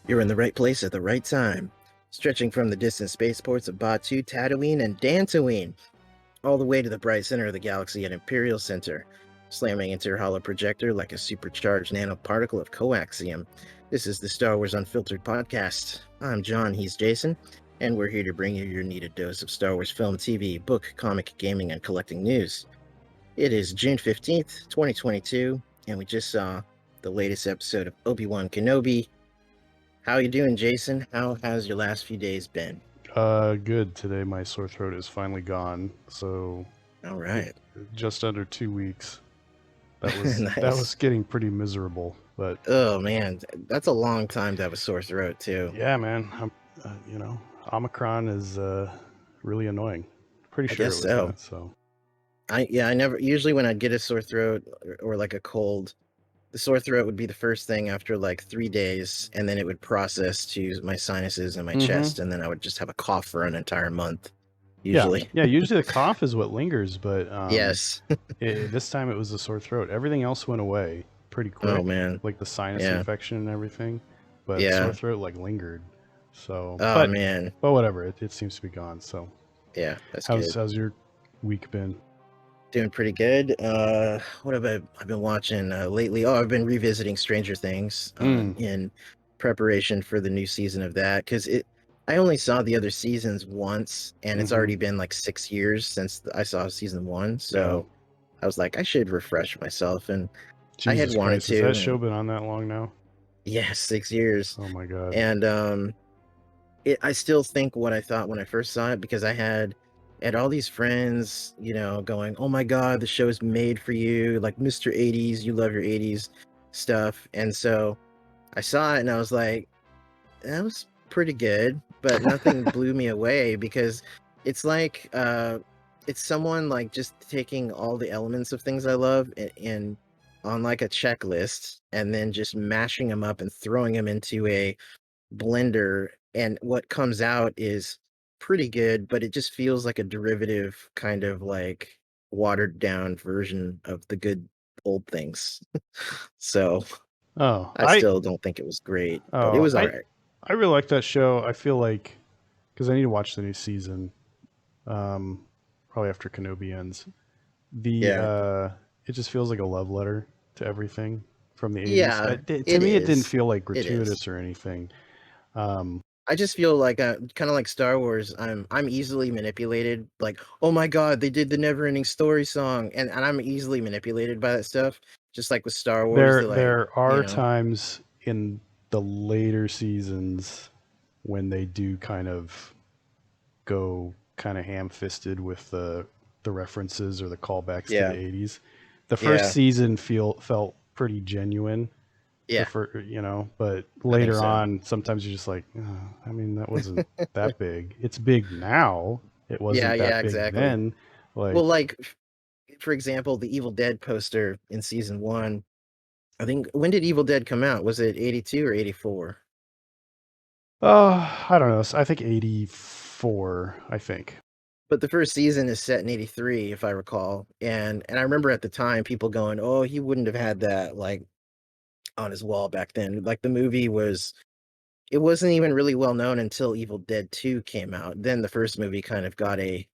You're in the right place at the right time. Stretching from the distant spaceports of Batu, Tatooine, and Dantooine, all the way to the bright center of the galaxy at Imperial Center, slamming into your hollow projector like a supercharged nanoparticle of coaxium. This is the Star Wars Unfiltered podcast. I'm John, he's Jason, and we're here to bring you your needed dose of Star Wars film, TV, book, comic, gaming, and collecting news. It is June 15th, 2022, and we just saw the latest episode of Obi-Wan Kenobi. How you doing, Jason? How has your last few days been? Good. Today my sore throat is finally gone. So All right. just under 2 weeks. That was Nice. getting pretty miserable. But Oh man, that's a long time to have a sore throat too. yeah, man, Omicron is really annoying. Pretty I sure guess it was so. that. So I never usually when I'd get a sore throat or like a cold, the sore throat would be the first thing after like 3 days, and then it would process to my sinuses and my chest, and then I would just have a cough for an entire month. Usually. yeah. Usually the cough is what lingers, but Yes. this time it was the sore throat. Everything else went away pretty quick, Oh man. like the sinus Yeah. infection and everything. But Yeah. sore throat like lingered. So, Oh man. but whatever, it seems to be gone. So Yeah, that's good. how's your week been? Doing pretty good. What have I've been watching lately? Oh, I've been revisiting Stranger Things in preparation for the new season of that, because I only saw the other seasons once, and it's already been like 6 years since I saw season one. So I was like, I should refresh myself, and I had Jesus wanted Christ, to. has that show been on that long now? Yeah, 6 years. Oh my god. And I still think what I thought when I first saw it, because I had all these friends, going, "Oh my God, the show's made for you, like Mr. 80s, you love your 80s stuff." And so I saw it and I was like, that was pretty good, but nothing blew me away, because it's like it's someone like just taking all the elements of things I love and on like a checklist, and then just mashing them up and throwing them into a blender, and what comes out is pretty good, but it just feels like a derivative, kind of like watered down version of the good old things. So Oh, I still don't think it was great, but it was all right. I really like that show. I feel like, because I need to watch the new season, probably after Kenobi ends. Yeah. It just feels like a love letter to everything from the 80s. Yeah, To me, it didn't feel like It is. gratuitous or anything. I just feel like kind of like Star Wars. I'm easily manipulated. Like, oh my God, they did the Never-Ending Story song, and I'm easily manipulated by that stuff. Just like with Star Wars, There are times in the later seasons when they do kind of go kind of ham-fisted with the references or the callbacks to the 80s. The first season felt pretty genuine. Yeah. But later on, sometimes you're just like, oh, I mean, that wasn't that big. It's big now. It wasn't that big exactly. then. Like, for example, the Evil Dead poster in season 1. I think, when did Evil Dead come out? Was it 82 or 84? I don't know. I think 84, I think. But the first season is set in 83, if I recall. And I remember at the time people going, oh, he wouldn't have had that like on his wall back then. Like, the movie it wasn't even really well known until Evil Dead 2 came out. Then the first movie kind of got a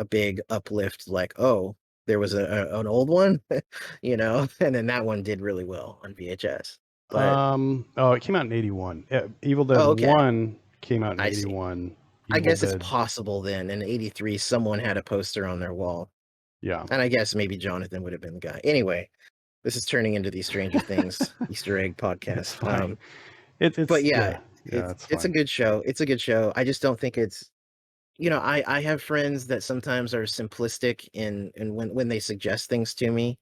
big uplift, like, oh, there was an old one, and then that one did really well on VHS. But it came out in 81. Evil Dead 1 came out in 81. I guess it's possible then in 83 someone had a poster on their wall. Yeah. And I guess maybe Jonathan would have been the guy. Anyway, this is turning into the Stranger Things Easter egg podcast. It's a good show. It's a good show. I just don't think it's, I have friends that sometimes are simplistic in when they suggest things to me,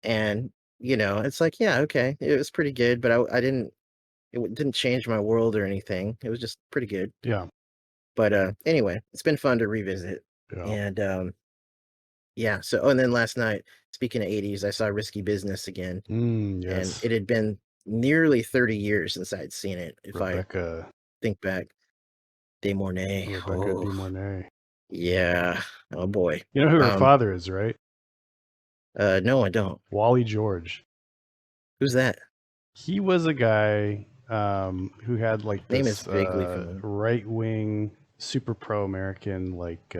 and it's like, yeah, okay, it was pretty good, but it didn't change my world or anything. It was just pretty good. Yeah. But anyway, it's been fun to revisit. Yeah. And yeah, so and then last night, speaking of 80s, I saw Risky Business again. Yes. And it had been nearly 30 years since I'd seen it, if Rebecca. I think back. De Mornay. Rebecca De Mornay. Yeah. Oh boy. You know who her father is, right? No, I don't. Wally George. Who's that? He was a guy who had like Name is this vaguely familiar. right wing, super pro American, like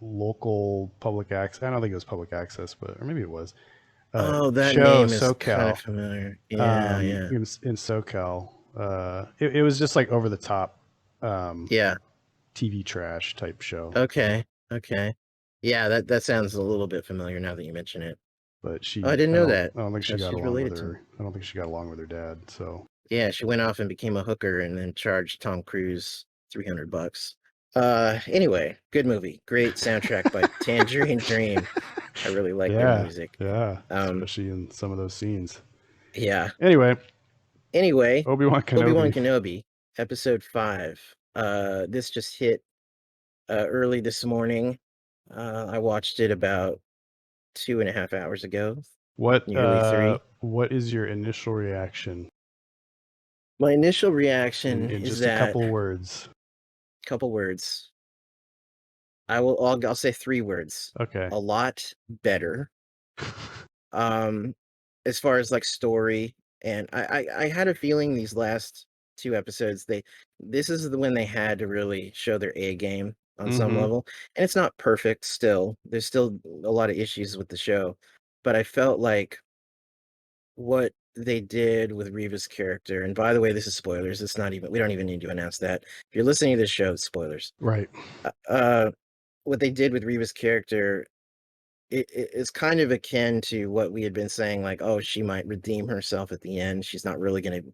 local public access. I don't think it was public access, but or maybe it was Oh, that show name is kind of SoCal familiar. Yeah, yeah, in SoCal. It was just like over the top yeah. TV trash type show. Okay, okay. Yeah, that sounds a little bit familiar now that you mention it. But Oh, I she, didn't know that. I don't think she So got she's along with related to him. her. I don't think she got along with her dad. So Yeah, she went off and became a hooker and then charged Tom Cruise $300. Anyway, good movie. Great soundtrack by Tangerine Dream. I really like their yeah, music. yeah, Um, especially in some of those scenes. yeah. Anyway, Anyway, Obi-Wan Obi-Wan Kenobi. Kenobi, episode 5. This just hit early this morning. I watched it about 2.5 hours ago, nearly 3. What is your initial reaction My initial reaction in is just a that, couple words? couple words. I'll say 3 words. Okay. A lot better. Um, as far as like story, and I had a feeling these last 2 episodes, this is when they had to really show their A game on some Mm-hmm. level, and it's not perfect still. There's still a lot of issues with the show, but I felt like what they did with Reva's character, and by the way, this is spoilers. It's not even we don't even need to announce that. If you're listening to this show, it's spoilers. Right. Uh, what they did with Reva's character, it is kind of akin to what we had been saying, like, oh, she might redeem herself at the end. She's not really going to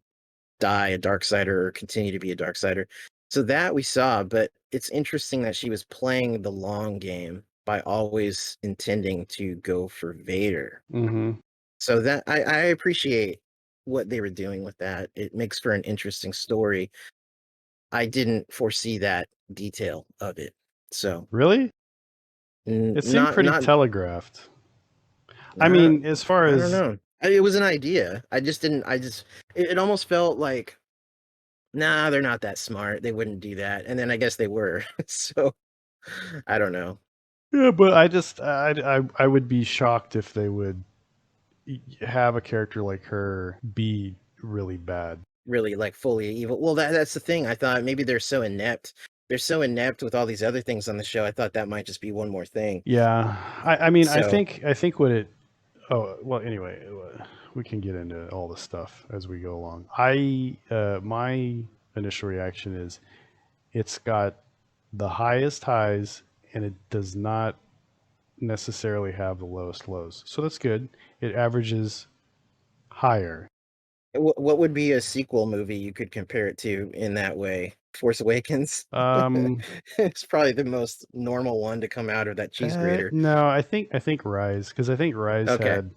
die a dark sider or continue to be a dark sider. So that we saw, but it's interesting that she was playing the long game by always intending to go for Vader. Mm-hmm. So that I appreciate what they were doing with that. It makes for an interesting story. I didn't foresee that detail of it. So Really? It seemed not pretty not telegraphed. I not mean, as far I don't as know. It was an idea. I just didn't. It almost felt like, nah, they're not that smart. They wouldn't do that. And then I guess they were. So I don't know. yeah, but I would be shocked if they would have a character like her be really bad. Really, like fully evil. Well, that's the thing. I thought maybe they're so inept. They're so inept with all these other things on the show. I thought that might just be one more thing. Yeah, I mean, So I think what it. Oh well. Anyway, we can get into all the stuff as we go along. My initial reaction is it's got the highest highs and it does not necessarily have the lowest lows. So that's good. It averages higher. what would be a sequel movie you could compare it to in that way? Force Awakens. Um, It's probably the most normal one to come out of that cheese grater. no, I think Rise because I think Rise Okay. had.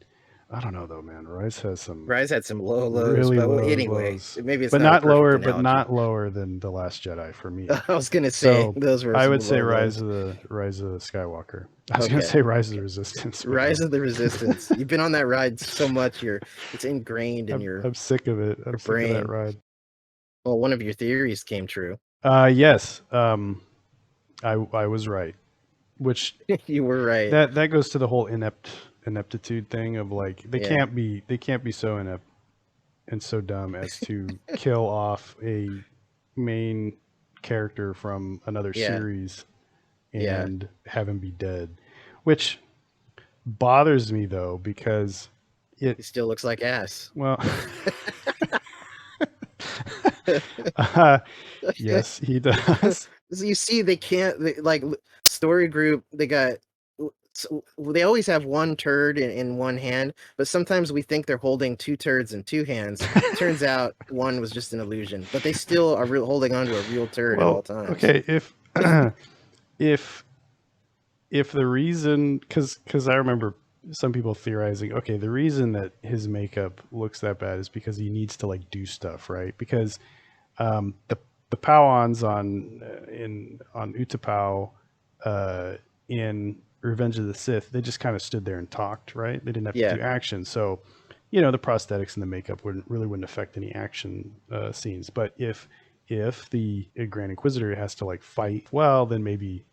I don't know though, man. Rise has some Rise had some low lows, really but low anyway, lows, maybe it's not a perfect but analogy. not lower than the Last Jedi for me. I was gonna say So those were I some would say low lows. Rise of the Skywalker. I was gonna Okay. say Rise of the Okay. Resistance, but Rise no, of the Resistance. You've been on that ride so much, it's ingrained in I'm sick of it. I'm your sick of that brain. ride. Well, one of your theories came true. Yes, I was right. Which You were right. that goes to the whole ineptitude thing of like Yeah. they can't be so inept and so dumb as to kill off a main character from another Yeah. series Yeah. and have him be dead, which bothers me though because it He still looks like ass. well uh, yes he does. So you see, they can't story group. They always have one turd in one hand, but sometimes we think they're holding two turds in two hands. Turns out one was just an illusion, but they still are holding onto a real turd at all Well, times. okay, if the reason because I remember some people theorizing, okay, the reason that his makeup looks that bad is because he needs to like do stuff, right? Because the Powons on Utapau in Revenge of the Sith, they just kind of stood there and talked, right? They didn't have to Yeah, do action, so you know the prosthetics and the makeup wouldn't affect any action scenes. But if the Grand Inquisitor has to like fight, well, then maybe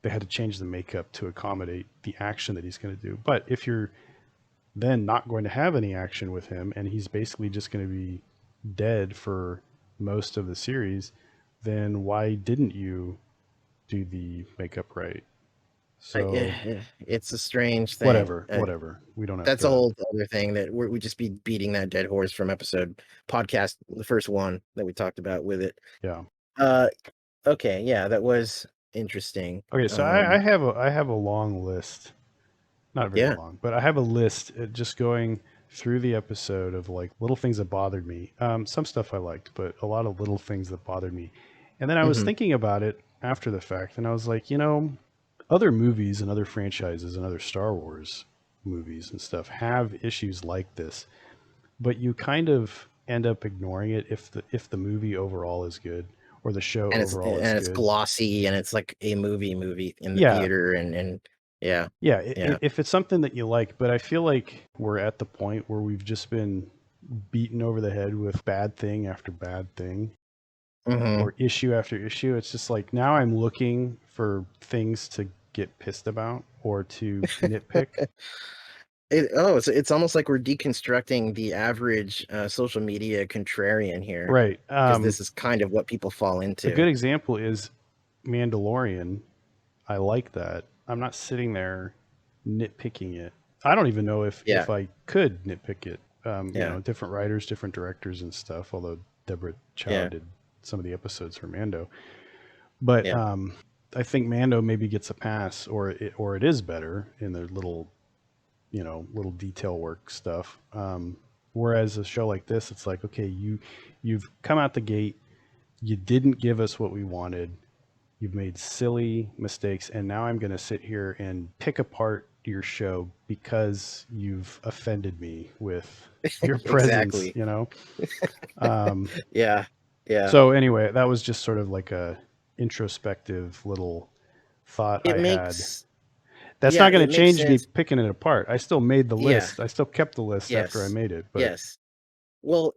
they had to change the makeup to accommodate the action that he's going to do. But if you're then not going to have any action with him and he's basically just going to be dead for most of the series, then why didn't you do the makeup right? So It's a strange thing. whatever. We don't have That's a to. whole other thing that we just be beating that dead horse from episode podcast, the first one that we talked about with it. Yeah. Uh, okay, yeah, that was interesting. Okay, so I have a long list, not very Yeah. long, but I have a list just going through the episode of like little things that bothered me. Some stuff I liked, but a lot of little things that bothered me. And then I was Hmm. thinking about it after the fact, and I was like, other movies and other franchises and other Star Wars movies and stuff have issues like this, but you kind of end up ignoring it if the movie overall is good or the show And overall is it's good. glossy and it's like a movie in the Yeah, theater and yeah, yeah. yeah. If it's something that you like, but I feel like we're at the point where we've just been beaten over the head with bad thing after bad thing Hmm. or issue after issue. It's just like now I'm looking for things to get pissed about or to nitpick. It's almost like we're deconstructing the average social media contrarian here, Right. because this is kind of what people fall A into. good example is Mandalorian. I like that. I'm not sitting there nitpicking it. I don't even know if Yeah, I could nitpick it. yeah, Different writers, different directors, and stuff. Although Deborah Chow yeah, did some of the episodes for Mando, but yeah. I think Mando maybe gets a pass, or it is better in their little little detail work stuff. Whereas a show like this, it's like okay, you've come out the gate, you didn't give us what we wanted. You've made silly mistakes, and now I'm going to sit here and pick apart your show because you've offended me with your presence, Exactly. Um, Yeah, yeah. so anyway, that was just sort of like a introspective little thought It I had. makes That's Yeah, not going it to makes change me sense. picking it apart. I still made the Yeah, list. I still kept the list after I yes, made it, but yes. Well,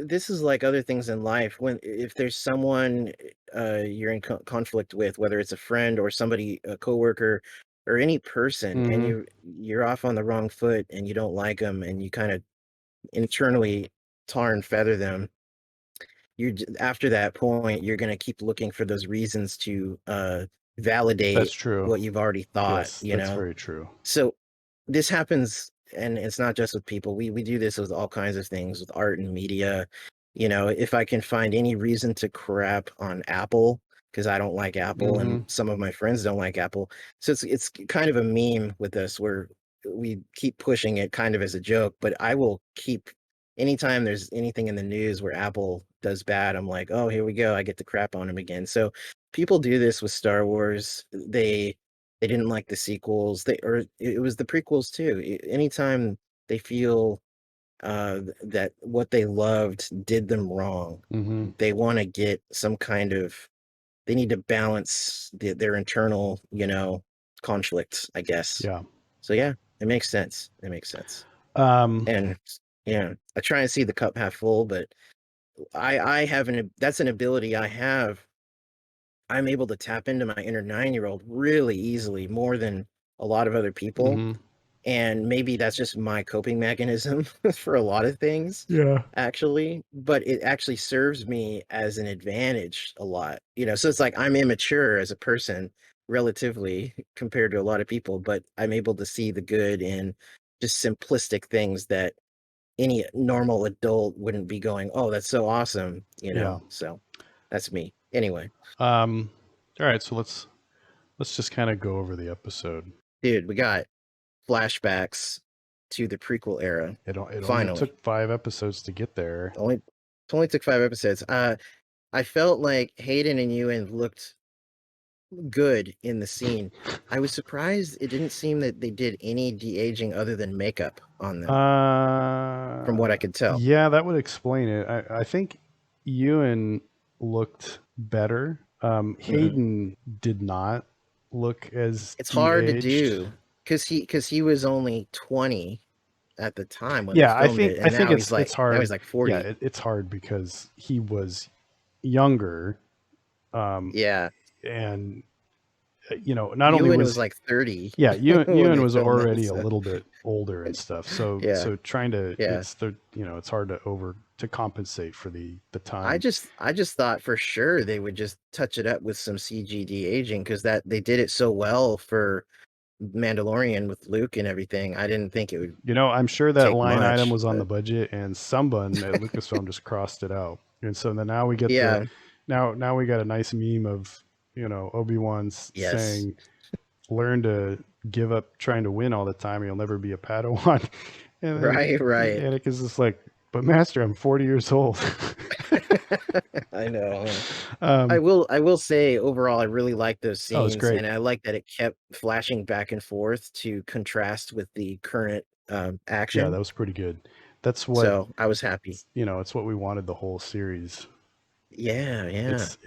this is like other things in life. When if there's someone you're in conflict with, whether it's a friend or somebody, a coworker, or any person, and hmm you're off on the wrong foot and you don't like them, and you kind of internally tar and feather them, after that point, you're gonna keep looking for those reasons to that's validate true. what you've already thought, Yes, you that's know? very true. So this happens, and it's not just with people. We do this with all kinds of things, with art and media. You know, if I can find any reason to crap on Apple, because I don't like Apple, and hmm some of my friends don't like Apple, so it's kind of a meme with us where we keep pushing it kind of as a joke. But I will keep anytime there's anything in the news where Apple does bad, I'm like, oh, here we go. I get to crap on them again. So people do this with Star Wars. They didn't like the sequels. It was the prequels too. Anytime they feel that what they loved did them wrong, hmm they want to get some kind of. They need to balance their internal, conflicts, I guess. Yeah. So yeah, it makes sense. It makes sense. Um, And yeah, I try and see the cup half full, but I have that's an ability I have. I'm able to tap into my inner 9-year-old really easily, more than a lot of other people. hmm And maybe that's just my coping mechanism for a lot of things, Yeah. actually, but it actually serves me as an advantage a lot, so it's like I'm immature as a person relatively compared to a lot of people, but I'm able to see the good in just simplistic things that any normal adult wouldn't be going, "Oh, that's so awesome," Yeah. so that's me. Anyway, Um, all right. So let's just kind of go over the episode. dude, we got flashbacks to the prequel era. It only Finally. took 5 episodes to get there. Only it only took 5 episodes. I felt like Hayden and Ewan looked good in the scene. I was surprised it didn't seem that they did any de-aging other than makeup on them, from what I could tell. Yeah, that would explain it. I think Ewan looked better. Mhm. Hayden did not look as It's hard to de-aged. do because he was only 20 at the time when they Yeah, filmed it, I and think it's now hard. he's like Yeah, 40. it's hard because he was younger, um, Yeah. and not only Ewan was was like 30 yeah, when Ewan they was filmed that. already a So little bit older and stuff. So yeah, so trying to yeah. it's hard to compensate for the time. I just thought for sure they would just touch it up with some CGD aging because that they did it so well for Mandalorian with Luke and everything. I didn't think it would I'm sure that take line item much, was on the but budget, and someone at Lucasfilm just crossed it out. And so then now we get yeah, now we got a nice meme of Obi-Wan yes. saying, "Learn to give up trying to win all the time, or you'll never be a Padawan." And then Right, right. Anakin's just like, "But Master, I'm 40 years old." I know. um, I will say overall I really like those oh, it's scenes great. and I like that it kept flashing back and forth to contrast with the current Yeah, action. that was pretty good. That's what So I was happy. it's what we wanted the whole series. Yeah, yeah. It's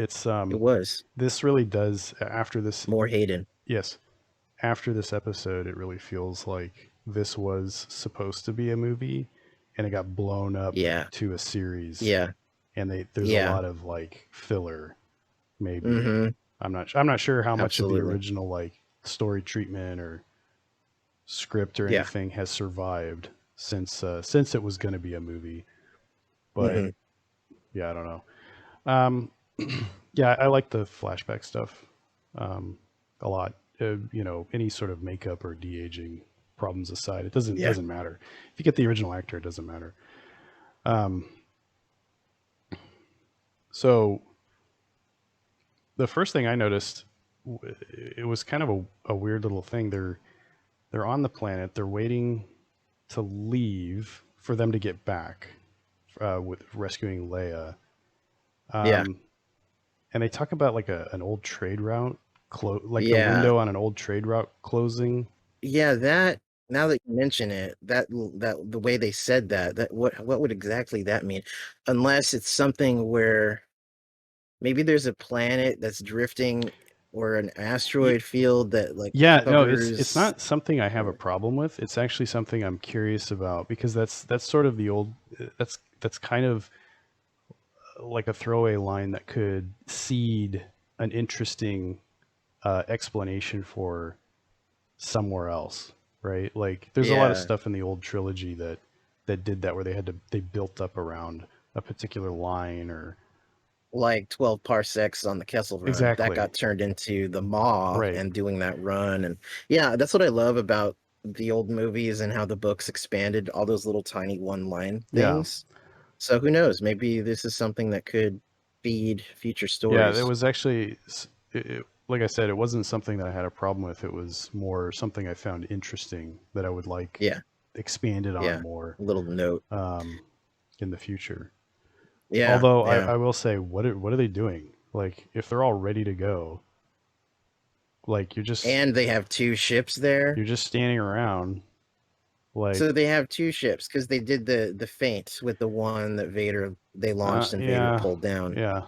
It was this really does after this. more Hayden. Yes, after this episode, it really feels like this was supposed to be a movie, and it got blown up Yeah, to a series, yeah, and there's a yeah. lot of like filler. Maybe Mm-hmm. I'm not sure how much of the Absolutely. original like story treatment or script or Yeah. anything has survived since it was going to be a movie. But Mm-hmm. yeah, I don't know. Um, yeah, I like the flashback stuff a lot. Any sort of makeup or de aging problems aside, it Yeah. doesn't matter. If you get the original actor, it doesn't matter. Um, so the first thing I noticed, it was kind of a weird little thing. They're on the planet. They're waiting to leave for them to get back with rescuing Leia. Yeah. Um, and they talk about like an old trade route, like the Yeah. window on an old trade route closing. Yeah, that now that you mention it, that the way they said that, that what would exactly that mean? Unless it's something where maybe there's a planet that's drifting or an Y- asteroid field that like Yeah, no, it's covers not something I have a or problem with. It's actually something I'm curious about because that's sort of the old that's kind of like a throwaway line that could seed an interesting explanation for somewhere else, right? Like there's a lot of yeah, stuff in the old trilogy that did that where they built up around a particular line or like 12 parsecs on the Kessel Run. That exactly got turned into the Maw right. and doing that run. And yeah, that's what I love about the old movies and how the books expanded all those little tiny one-line Yeah. things. So who knows? Maybe this is something that could feed future Yeah, there stories. was actually like I said, it wasn't something that I had a problem with. It was more something I found interesting that I would like Yeah, expanded on yeah. more A little note. um, in the future. Yeah, Although yeah. I will say, what are they doing? Like, if they're all ready to go, like And they have two ships there. you're just standing around, like, So they have two ships because they did the feint with the one that Vader they launched and Vader yeah, pulled down. yeah,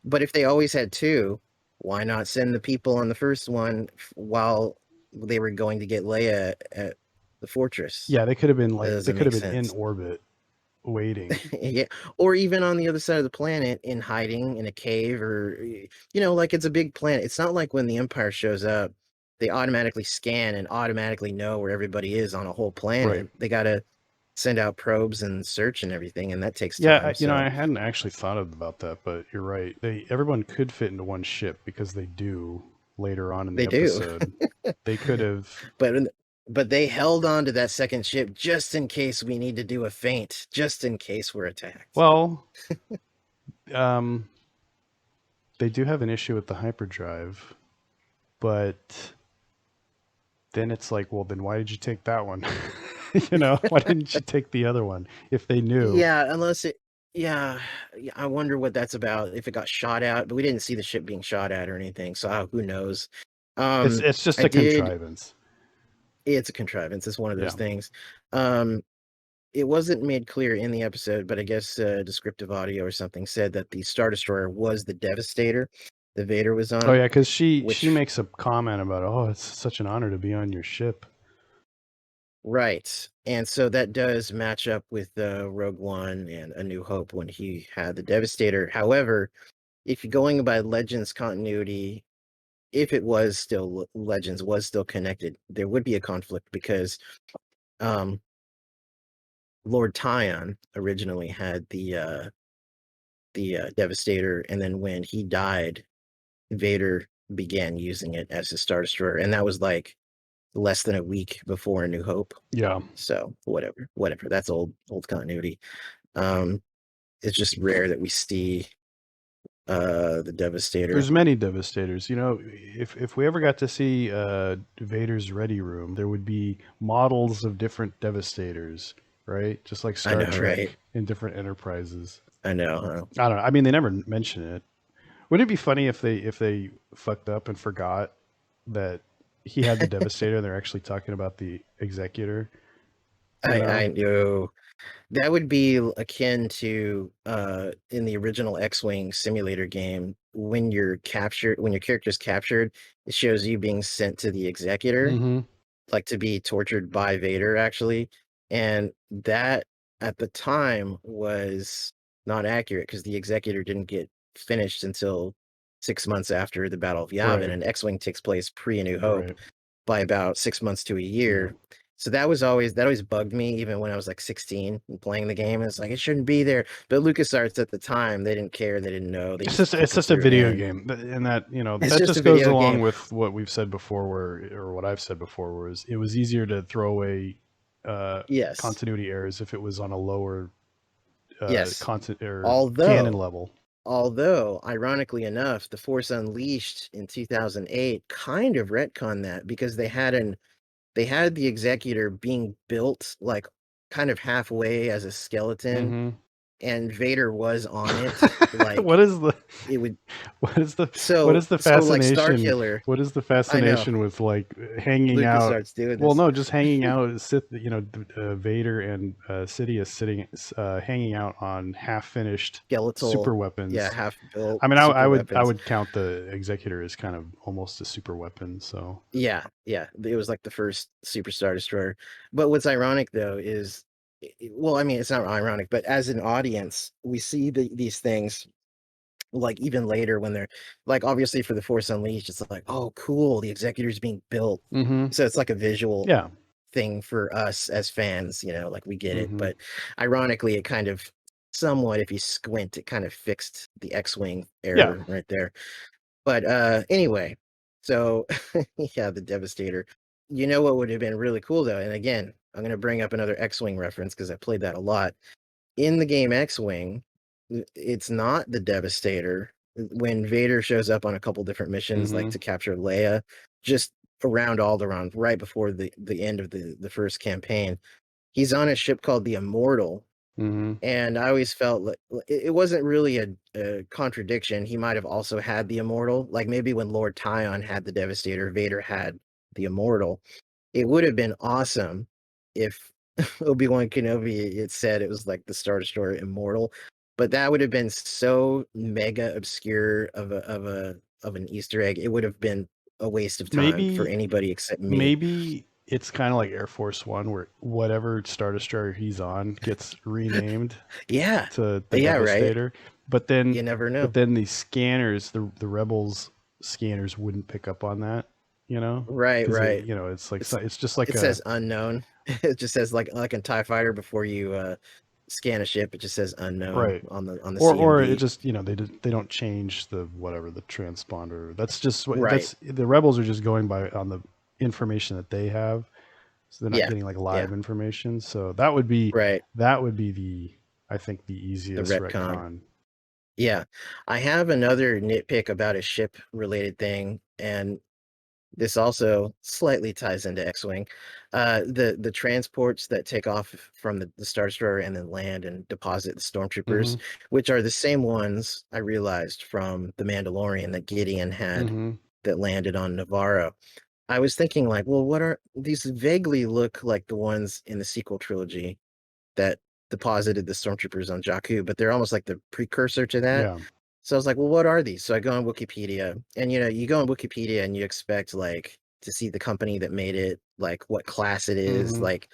But if they always had two, why not send the people on the first one while they were going to get Leia at the fortress? yeah. They could have been That like they doesn't could have make been in sense. orbit waiting. Yeah, or even on the other side of the planet in hiding in a cave or like it's a big planet. It's not like when the Empire shows up, they automatically scan and automatically know where everybody is on a whole Right. planet. They got to send out probes and search and everything, and that takes Yeah, time. I So hadn't actually thought about that, but you're right. Everyone could fit into one ship because they do later on in the they do. episode. They could have. But but they held on to that second ship just in case we need to do a feint, just in case we're attacked. Well, um, they do have an issue with the hyperdrive, but then it's like, well, then why did you take that one? Why didn't you take the other one if they knew? Yeah, unless it yeah, I wonder what that's about, if it got shot at, but we didn't see the ship being shot at or anything, so who knows? It's just I a did contrivance. it's a contrivance, it's one of those Yeah. things. Um, it wasn't made clear in the episode, but I guess, descriptive audio or something said that the Star Destroyer was the Devastator that Vader was Oh on, yeah, because she which makes a comment about, oh, it's such an honor to be on your ship. right, and so that does match up with, Rogue One and A New Hope when he had the Devastator. However, if you're going by Legends continuity, if it was still Legends was still connected, there would be a conflict because um Lord Tyon originally had the Devastator, and then when he died, Vader began using it as his Star Destroyer, and that was like less than a week before A New Hope. Yeah. So whatever. That's old continuity. Um, it's just rare that we see the Devastator. There's many Devastators. You know, if we ever got to see Vader's Ready Room, there would be models of different Devastators, right? Just like I Star know, right? Trek in different enterprises. I know, huh? I don't know. I mean, they never mention it. Wouldn't it be funny if they fucked up and forgot that he had the Devastator and they're actually talking about the Executor? You I know? know. That would be akin to in the original X-Wing simulator game, when you're captured, when your character's captured, it shows you being sent to the Executor, Mm-hmm. like to be tortured by Vader, actually. And that at the time was not accurate because the Executor didn't get finished until 6 months after the Battle of Yavin, Right. and X-Wing takes place pre A New Hope Right. by about 6 months to a Yeah. year. So that always bugged me, even when I was like 16 and playing the game. It's like it shouldn't be there. But LucasArts at the time, they didn't care, they didn't know, they just It's just a threw it video in. game, and that It's that just a just goes video along game. with what we've said before, or what I've said before, whereas it was easier to throw away Yes, continuity errors if it was on a lower yes. content or canon Although, level. although, ironically enough, The Force Unleashed in 2008 kind of retconned that because they had the Executor being built like kind of halfway as a skeleton, Hmm. and Vader was on it. Like What is the it would what is the what so is the so like fascination? Starkiller. What is the I know fascination with like hanging out? LucasArts doing Well, this. no, just hanging out. Sith, Vader and Sidious sitting, hanging out on half-finished super Skeletal, yeah, weapons. half built I mean, super I weapons. would count the Executor as kind of almost a super weapon. So. Yeah, yeah. It was like the first Super Star Destroyer. But what's ironic though is, well, I mean, it's not ironic, but as an audience, we see these things like even later when they're like, obviously for the Force Unleashed, it's like, oh, cool, the Executor's being built. Hmm. So it's like a visual Yeah. thing for us as fans, like we get it. Hmm. But ironically, it kind of somewhat, if you squint, it kind of fixed the X-Wing Yeah. error right there. But anyway, so yeah, the Devastator. You know what would have been really cool though, and again, I'm gonna bring up another X-Wing reference because I played that a lot. In the game X-Wing, it's not the Devastator. When Vader shows up on a couple different missions, like Hmm. to capture Leia, just around Alderaan, right before the end of the first campaign, he's on a ship called the Immortal, Hmm. and I always felt like it wasn't really a contradiction. He might have also had the Immortal. Like maybe when Lord Tyon had the Devastator, Vader had the Immortal. It would have been awesome if Obi-Wan Kenobi, it said it was like the Star Destroyer Immortal, but that would have been so mega obscure of an Easter egg. It would have been a waste of time for Maybe anybody except me. maybe it's kind of like Air Force One, where whatever Star Destroyer he's on gets renamed Yeah. to the Yeah, right. Devastator. But then, You never but know. then the scanners, the rebels scanners wouldn't pick up on that, Right, because right. it's like It's it's just like it a says unknown. It just says like in TIE Fighter before you scan a ship, it just says unknown right, on the or it CMD. just they don't change the whatever the transponder. That's just Right. that's the rebels are just going by on the information that they have, so they're not Yeah. getting like Yeah. live information. So Right. that would be the I think the The easiest retcon. retcon. Yeah. I have another nitpick about a ship related thing, and this also slightly ties into X-Wing. The transports that take off from the Star Destroyer and then land and deposit the Hmm. stormtroopers, which are the same ones I realized from The Mandalorian that Gideon had Hmm. that landed on Navarro. I was thinking like, well, what are these vaguely look like the ones in the sequel trilogy that deposited the stormtroopers on Jakku, but they're almost like the precursor to that. Yeah. So I was like, well, what are these? So I go on Wikipedia, and you go on Wikipedia and you expect like to see the company that made it, like what class it is, Hmm. like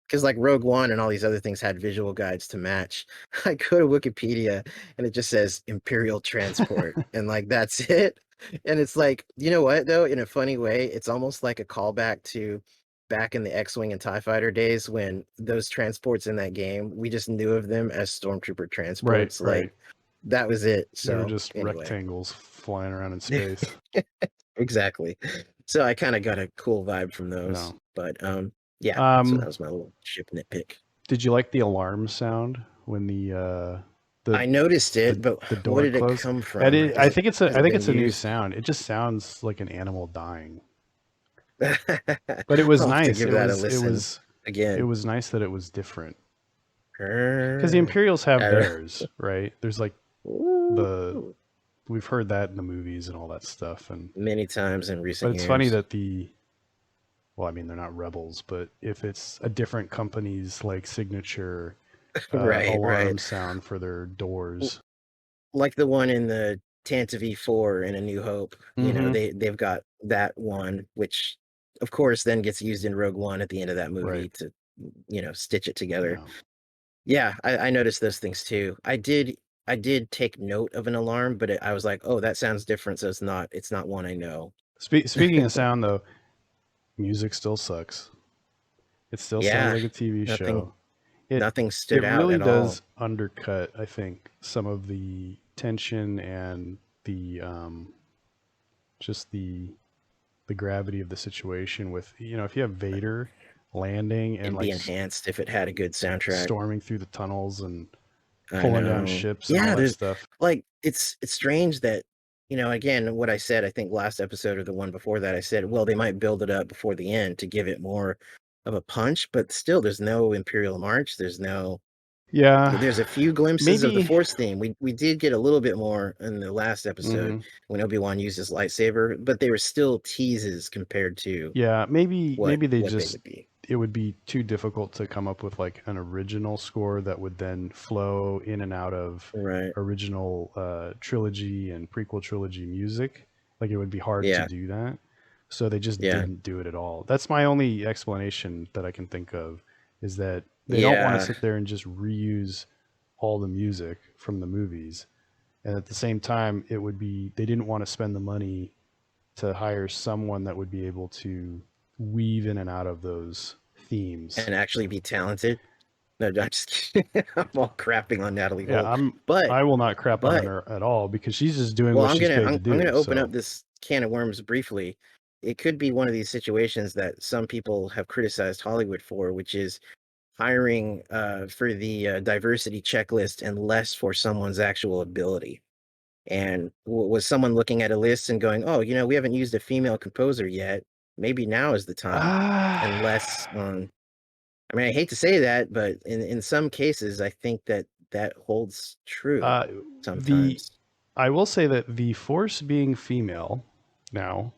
because like Rogue One and all these other things had visual guides to match. I go to Wikipedia and it just says Imperial Transport, and like that's it. And it's like, you know what though? In a funny way, it's almost like a callback to back in the X-Wing and TIE Fighter days when those transports in that game, we just knew of them as stormtrooper Right, transports. right. Like that was it. They were So just anyway. rectangles flying around in space. Exactly. So I kind of got a cool vibe from those. No. But yeah, so that Um, was my little ship nitpick. did you like the alarm sound when the I noticed the it, but the what door did it closed? come from? I think Has I it think been it's a new used? sound. It just sounds like an animal dying. I'll But it was have to nice. give that a listen It again. was nice that it was different. Because the Er, Imperials have er, theirs, right? There's like the ooh, we've heard that in the movies and all that stuff, and many times in but recent it's funny years. that well, I mean, they're not rebels, but if it's a different company's like signature Right, right. alarm sound for their doors. Like the one in the Tantive 4 in A New Hope. Mm-hmm. They've got that one, which of course then gets used in Rogue One at the end of that Right. movie to, stitch it together. Yeah. Yeah, I noticed those things too. I did take note of an alarm, but I was like, oh, that sounds different, so it's not one I know. Speaking of sound, though, music still sucks. It still sounds Yeah, like a TV nothing show. It nothing it stood out really at all. does undercut, I think, some of the tension and the just the gravity of the situation. With if you have Vader landing and It'd like be enhanced if it had a good soundtrack. storming through the tunnels and I pulling down know. ships and all Yeah, that there's stuff. like it's strange that, again, what I said, I think last episode or the one before that, I said, well, they might build it up before the end to give it more of a punch, but still there's no Imperial March. Yeah, There's a few glimpses of the maybe. Force theme. We did get a little bit more in the last episode Mhm. when Obi-Wan used his lightsaber, but they were still teases compared to Yeah, what maybe they what they just would be. it would be too difficult to come up with like an original score that would then flow in and out of Right. original trilogy and prequel trilogy music. Like it would be hard to Yeah. do that. So they just Yeah. didn't do it at all. That's my only explanation that I can think of, is that they don't want to Yeah. sit there and just reuse all the music from the movies. And at the same time, it would be they didn't want to spend the money to hire someone that would be able to weave in and out of those themes. And actually be talented. No, I'm just kidding. I'm all crapping on Natalie Yeah, Holt. But I will not crap on but her at all because she's just doing well, what I'm she's gonna paid I'm, to I'm gonna do. open up So this can of worms briefly. It could be one of these situations that some people have criticized Hollywood for, which is hiring for the diversity checklist and less for someone's actual ability. And was someone looking at a list and going, "Oh, we haven't used a female composer yet. Maybe now is the time." And less ah, on. I mean, I hate to say that, but in some cases, I think that that holds true uh, the sometimes. I will say that the Force being female now,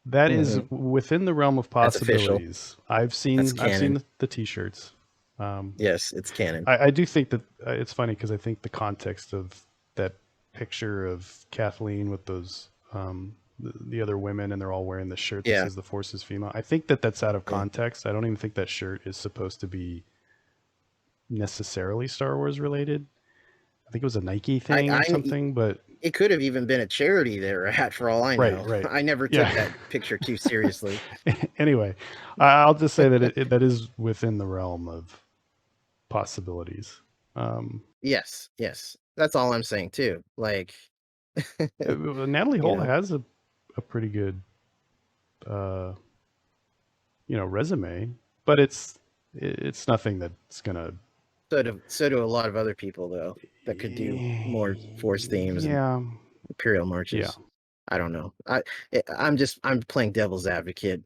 that is Hmm. within the realm of That's official. possibilities. That's I've seen canon. the t-shirts. Um, Yes, it's canon. I do think that it's funny because I think the context of that picture of Kathleen with those the other women, and they're all wearing the shirt that Yeah, says the Force is female. I think that that's out of yeah. context. I don't even think that shirt is supposed to be necessarily Star Wars related. I think it was a Nike I, thing or I, something, but it could have even been a charity they were at, for all I right, know. right, I never took yeah. that picture too seriously. Anyway, I'll just say that that is within the realm of possibilities. Um, Yes, yes. That's all I'm saying too. Like, Natalie you Holt know, has a pretty good uh, resume, but it's nothing that's gonna. so do a lot of other people though that could do more Force themes and Yeah, Imperial yeah. marches. I don't know. I'm playing devil's advocate,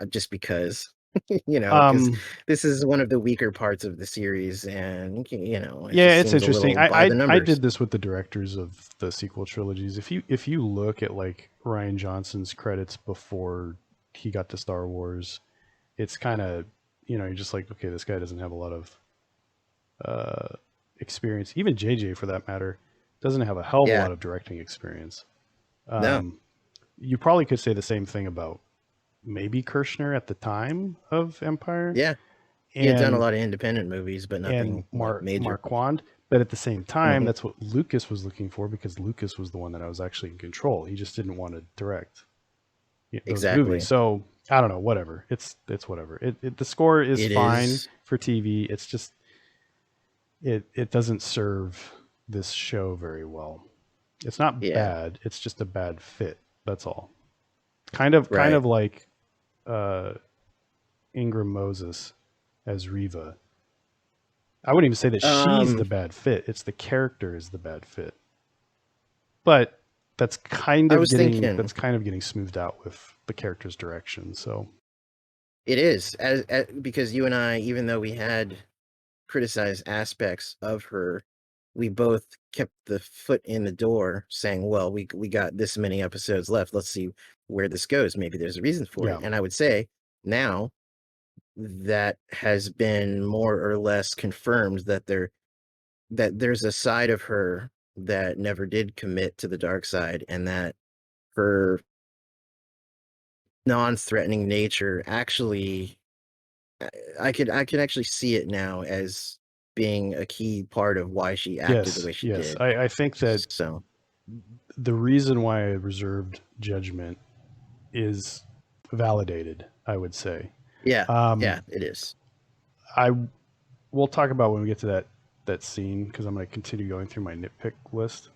just because, because Um, this is one of the weaker parts of the series, and it yeah, just it's seems a interesting. little by the I numbers. did this with the directors of the sequel trilogies. If you look at like Ryan Johnson's credits before he got to Star Wars, it's kind of you're just like, okay, this guy doesn't have a lot of uh, experience. Even JJ, for that matter, doesn't have a hell of a Yeah. lot of directing experience. No. Um, you probably could say the same thing about maybe Kirshner at the time of Empire. Yeah. He had done a and lot of independent movies, but nothing like major. Marquand. But at the same time, Hmm. that's what Lucas was looking for, because Lucas was the one that I was actually in control. He just didn't want to direct those movies. Exactly. So I don't know. Whatever. It's whatever. The score is It fine is. for TV. It's just it doesn't serve this show very well. It's not Yeah. bad. It's just a bad fit. That's all. Kind Right. of like uh, Ingram Moses as Riva. I wouldn't even say that she's the Um, bad fit. It's the character is the bad fit. But I was thinking that's kind of getting smoothed out with the character's direction. So it is as because you and I, even though we had criticized aspects of her, we both kept the foot in the door, saying, "Well, we got this many episodes left. Let's see where this goes. Maybe there's a reason for it." yeah, And I would say now that has been more or less confirmed that there's a side of her that never did commit to the dark side, and that her non-threatening nature actually I could actually see it now as being a key part of why she acted the yes, way she yes. did. I think that So, the reason why I reserved judgment is validated, I would say. yeah, Um, yeah, it is. I we'll talk about when we get to that scene, because I'm going to continue going through my nitpick list.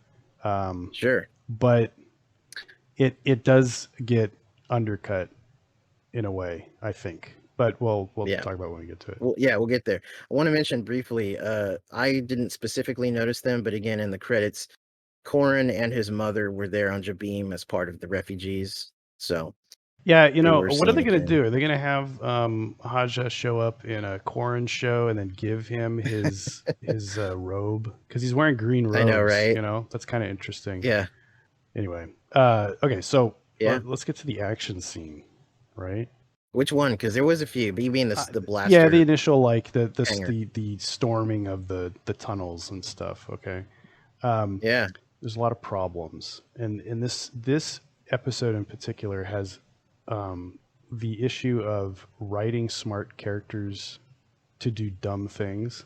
Um, Sure. but it does get undercut in a way, I think. But we'll Yeah. talk about when we get to it. Well, yeah, we'll get there. I want to mention briefly, I didn't specifically notice them, but again, in the credits, Corin and his mother were there on Jabim as part of the refugees. So Yeah, they were what are seen they going to again. do? Are they going to have Haja show up in a Corrin show and then give him his robe, because he's wearing green I know, robes? right? That's kind of interesting. Yeah. Anyway, okay, so Yeah. let's get to the action scene, right? Which one? Because there was a few, but you mean the Yeah, the blaster initial, like hanger. the storming of the tunnels and stuff. Okay, um, Yeah. there's a lot of problems, and in this episode in particular has the issue of writing smart characters to do dumb things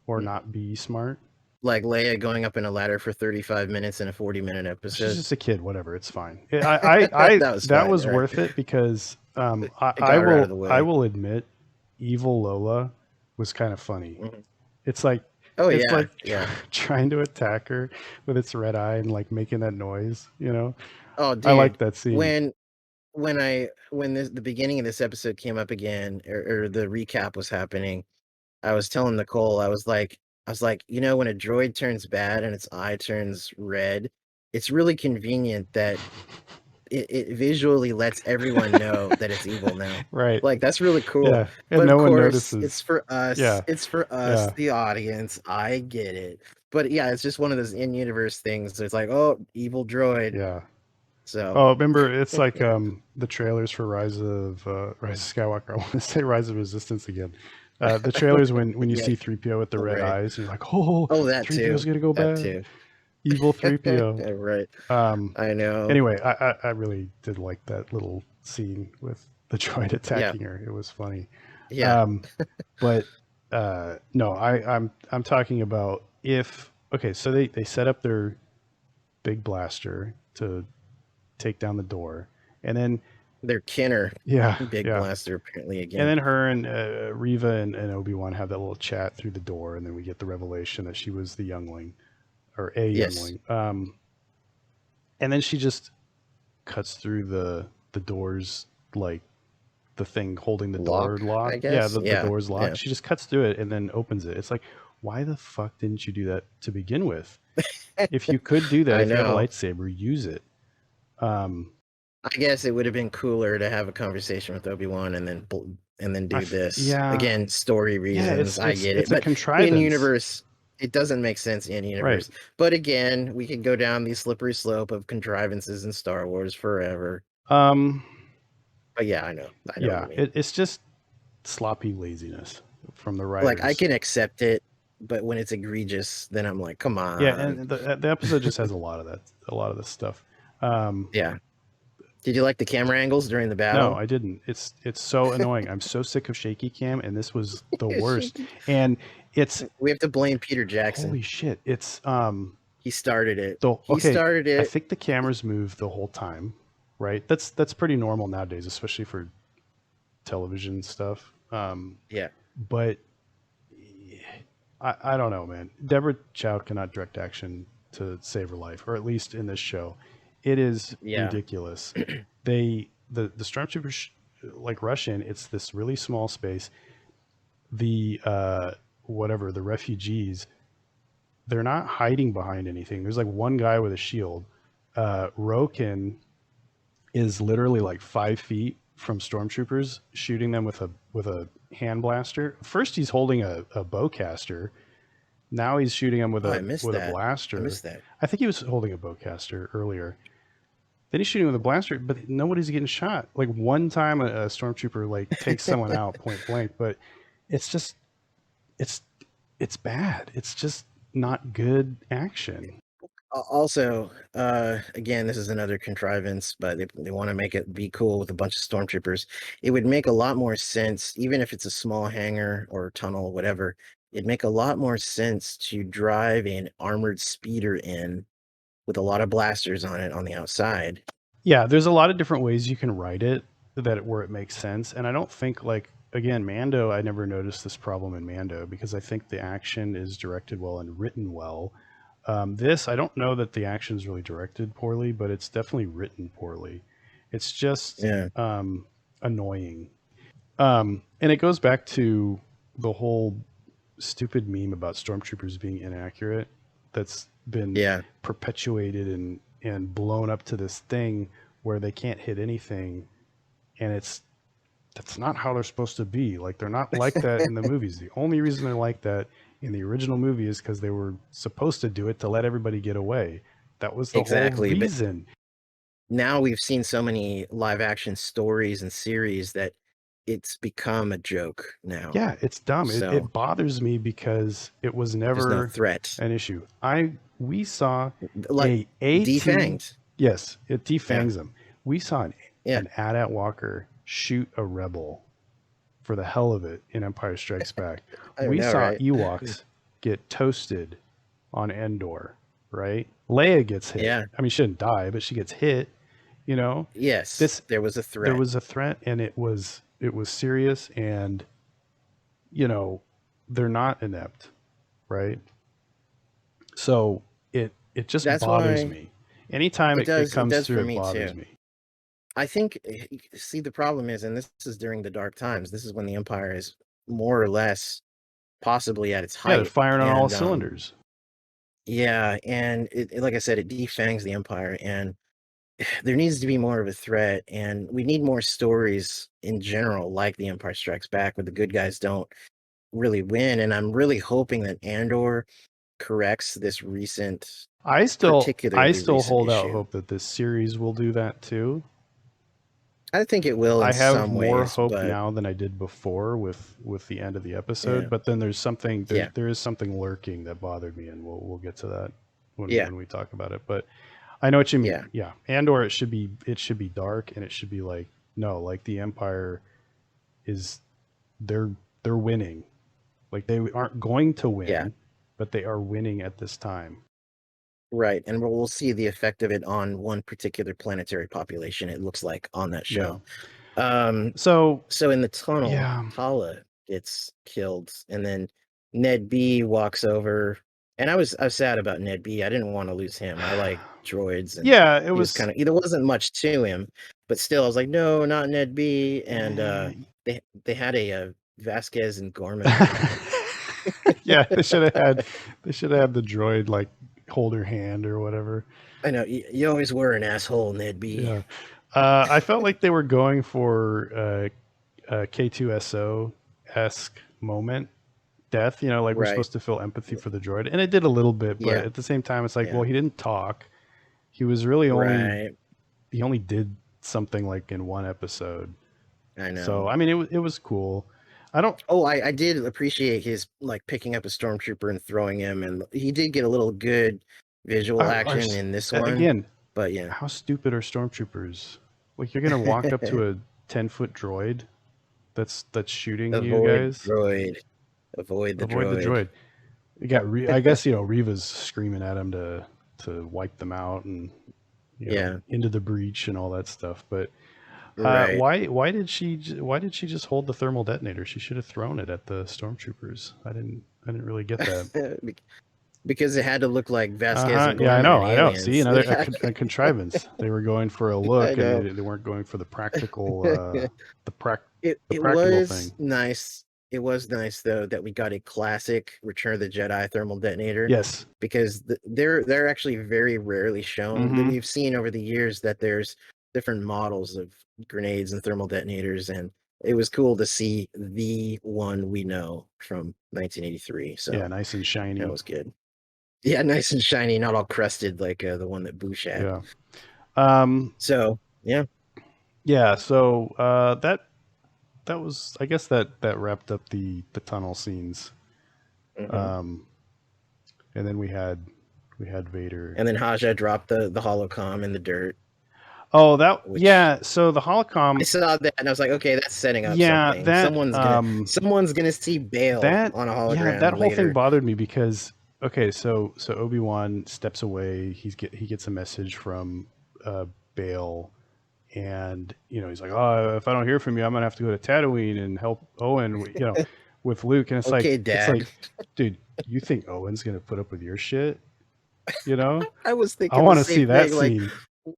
or Mhm. not be smart. Like Leia going up in a ladder for 35 minutes in a 40-minute She's episode. just a kid, whatever. It's fine. That was That fine, was right? worth it, because It got her out of the I way. will admit, Evil Lola was kind of funny. Mhm. It's like Oh it's yeah, like yeah. trying to attack her with its red eye and like making that noise. Oh, I like dude, that scene. when when the beginning of this episode came up again, or the recap was happening, I was telling Nicole, I was like, when a droid turns bad and its eye turns red, it's really convenient that it visually lets everyone know that it's evil now. Right. Like, that's really cool. Yeah. And But of no one course, it's notices. for us. Yeah. It's for us, Yeah. the audience. I get it. But yeah, it's just one of those in-universe things. It's like, oh, evil droid. Yeah. So, Oh, remember, it's like the trailers for Rise of Skywalker. I want to say Rise of Resistance again. The trailers, when you yeah, see 3PO with the red right. eyes, you're like, oh, Oh, that 3PO's too. gonna go That bad. too. Evil 3PO. Right. Um, I know. anyway, I really did like that little scene with the droid Yeah. attacking her. It was funny. Yeah. Um, but no, I'm talking about, if okay, so they set up their big blaster to take down the door, and then They're Kenner yeah, big yeah, blaster apparently and again. then her and Riva and Obi-Wan have that little chat through the door, and then we get the revelation that she was the youngling, or a Yes. youngling. And then she just cuts through the doors, like the thing holding the door Lock, I locked. Yeah, guess. the Yeah. door's Yeah. locked. She just cuts through it and then opens it. It's like, why the fuck didn't you do that to begin with? If you could do that, I if you have a know. lightsaber, use it. Um, I guess it would have been cooler to have a conversation with Obi-Wan and then do this. yeah, Again, story yeah. reasons, I get it. It's a But in contrivance, universe, it doesn't make sense in right? universe. But again, we could go down the slippery slope of contrivances in Star Wars forever. Um, But yeah, I know. I know what yeah. you mean. It's just sloppy laziness from the Like, I writers. can accept it, but when it's egregious, then I'm like, come Yeah, on. and the episode just has a lot of that, a lot of this stuff. Um, Yeah. Did you like the camera angles during the No, battle? I didn't. It's so annoying. I'm so sick of shaky cam, and this was the worst. Shaky. And it's We have to blame Peter holy Jackson. shit. It's He started it. the He okay. started I it. think the cameras move the whole time, right? That's pretty normal nowadays, especially for television stuff. Yeah. But I don't know, man. Deborah Chow cannot direct action to save her life, or at least in this show, it is Yeah. ridiculous. The stormtroopers like rush in. It's this really small space. The whatever the refugees, they're not hiding behind anything. There's like one guy with a shield. Roken is literally like 5 feet from stormtroopers, shooting them with a hand blaster. First, he's holding a bowcaster. Now he's shooting them Oh, I missed with a that. I blaster. missed that. I think he was holding a bowcaster earlier. Then he's shooting with a blaster, but nobody's getting shot. Like one time, a stormtrooper like takes someone out point blank, but it's just it's it's bad. It's just not good action. Also, again, this is another contrivance, but they want to make it be cool with a bunch of stormtroopers. It would make a lot more sense, even if it's a small hangar or tunnel, whatever. It'd make a lot more sense to drive an armored speeder in with a lot of blasters on it on the outside. Yeah, there's a lot of different ways you can write it where it makes sense, and I don't think like again Mando. I never noticed this problem in Mando because I think the action is directed well and written well. This I don't know that the action is really directed poorly, but it's definitely written poorly. It's just Yeah, annoying, and it goes back to the whole stupid meme about stormtroopers being inaccurate. That's been yeah. perpetuated and blown up to this thing where they can't hit anything, and that's not how they're supposed to be. Like they're not like that in the movies. The only reason they're like that in the original movie is because they were supposed to do it to let everybody get away. That was the whole Exactly. But reason. now we've seen so many live action stories and series that it's become a joke now. Yeah, it's dumb. So It bothers me because it was there's no never threat. an issue. We saw Like a AT. defanged. Yes, it Yeah. defangs them. We saw Yeah. an AT-AT Walker shoot a rebel for the hell of it in Empire Strikes Back. I don't We know, saw right? Ewoks get toasted on Endor, right? Leia gets hit. Yeah. I mean, she didn't die, but she gets hit. You know, Yes, this there was a there threat. was a threat, and it was serious, and you know, they're not inept, right? So it just That's bothers why me. Anytime it it comes does through, for it me bothers too. me. I think see the problem is, and this is during the dark times. This is when the Empire is more or less possibly at its Yeah, they're height. firing on all And cylinders. yeah, and like I said, it defangs the Empire, and there needs to be more of a threat, and we need more stories in general, like The Empire Strikes Back, where the good guys don't really win. And I'm really hoping that Andor corrects this recent, I particularly still recent hold out issue. hope that this series will do that too. I think it will in I have some more ways, hope but now than I did before with the end of the episode, yeah, but then yeah, there is something lurking that bothered me, and we'll get to that yeah, when we talk about it. But I know what you yeah, mean. Yeah. Andor it should be dark, and it should be like no, like the Empire is they're they're winning. Like they aren't going to yeah, win, but they are winning at this time. right. And we'll see the effect of it on one particular planetary population, it looks like, on that Yeah. show. Um, So so in the tunnel, yeah. Tala gets killed, and then Ned B walks over. And I was sad about Ned B. I didn't want to lose him. I like droids, and Yeah, it he was was kind of there wasn't much to him, but still I was like, no, not Ned B. And they had a Vasquez and Gorman moment. yeah, they should have had the droid like hold her hand or whatever. I know you always were an asshole, Ned B. Yeah. I felt like they were going for a K2SO esque moment death. You know, like we're Right. supposed to feel empathy for the droid, and it did a little bit, but Yeah. at the same time, it's like, well, Yeah. he didn't talk. He was really only Right. he only did something like in one episode. I So know. I mean, it was cool. I don't. Oh, I did appreciate his like picking up a stormtrooper and throwing him, and he did get a little good visual Our action in this one. again, But yeah, how stupid are stormtroopers? Like you're gonna walk up to a 10-foot droid that's shooting you Avoid guys. droid. Avoid the Avoid the droid. droid. You got I guess Riva's screaming at him to wipe them out and Yeah, into the breach and all that stuff. But right. why did she just hold the thermal detonator? She should have thrown it at the stormtroopers. I didn't really get that. Bec- because it had to look like Uh Vasquez huh. and Yeah, I Gorman know. and I know. See, aliens. another Yeah, a contrivance. They were going for a I look, and know. they weren't going for the practical the prac It the it practical was thing. nice. It was nice though that we got a classic Return of the Jedi thermal detonator Yes. because they're actually very rarely shown. That Mm-hmm. we've seen over the years that there's different models of grenades and thermal detonators, and it was cool to see the one we know from 1983. Yeah, So nice and that shiny. was good. Yeah, nice and shiny, not all crusted like the one that Bush had. Yeah. Um. So yeah. Yeah. So that was, I guess, that wrapped up the tunnel scenes. Hmm. Um. And then we had Vader. And then Haja dropped the holocom in the dirt, Oh, that which yeah. So the I holocom. saw that and I was like, okay, that's setting up Yeah, something. Someone's gonna see Bale that on a yeah, that hologram whole thing later. bothered me because okay, so Obi-Wan steps away. He gets a message from Bale, and he's like, "Oh, if I don't hear from you, I'm gonna have to go to Tatooine and help Owen." With Luke, and Okay, it's Dad. like, dude, you think Owen's gonna put up with your shit? You know, I was I thinking the want to see same that thing. Like, scene.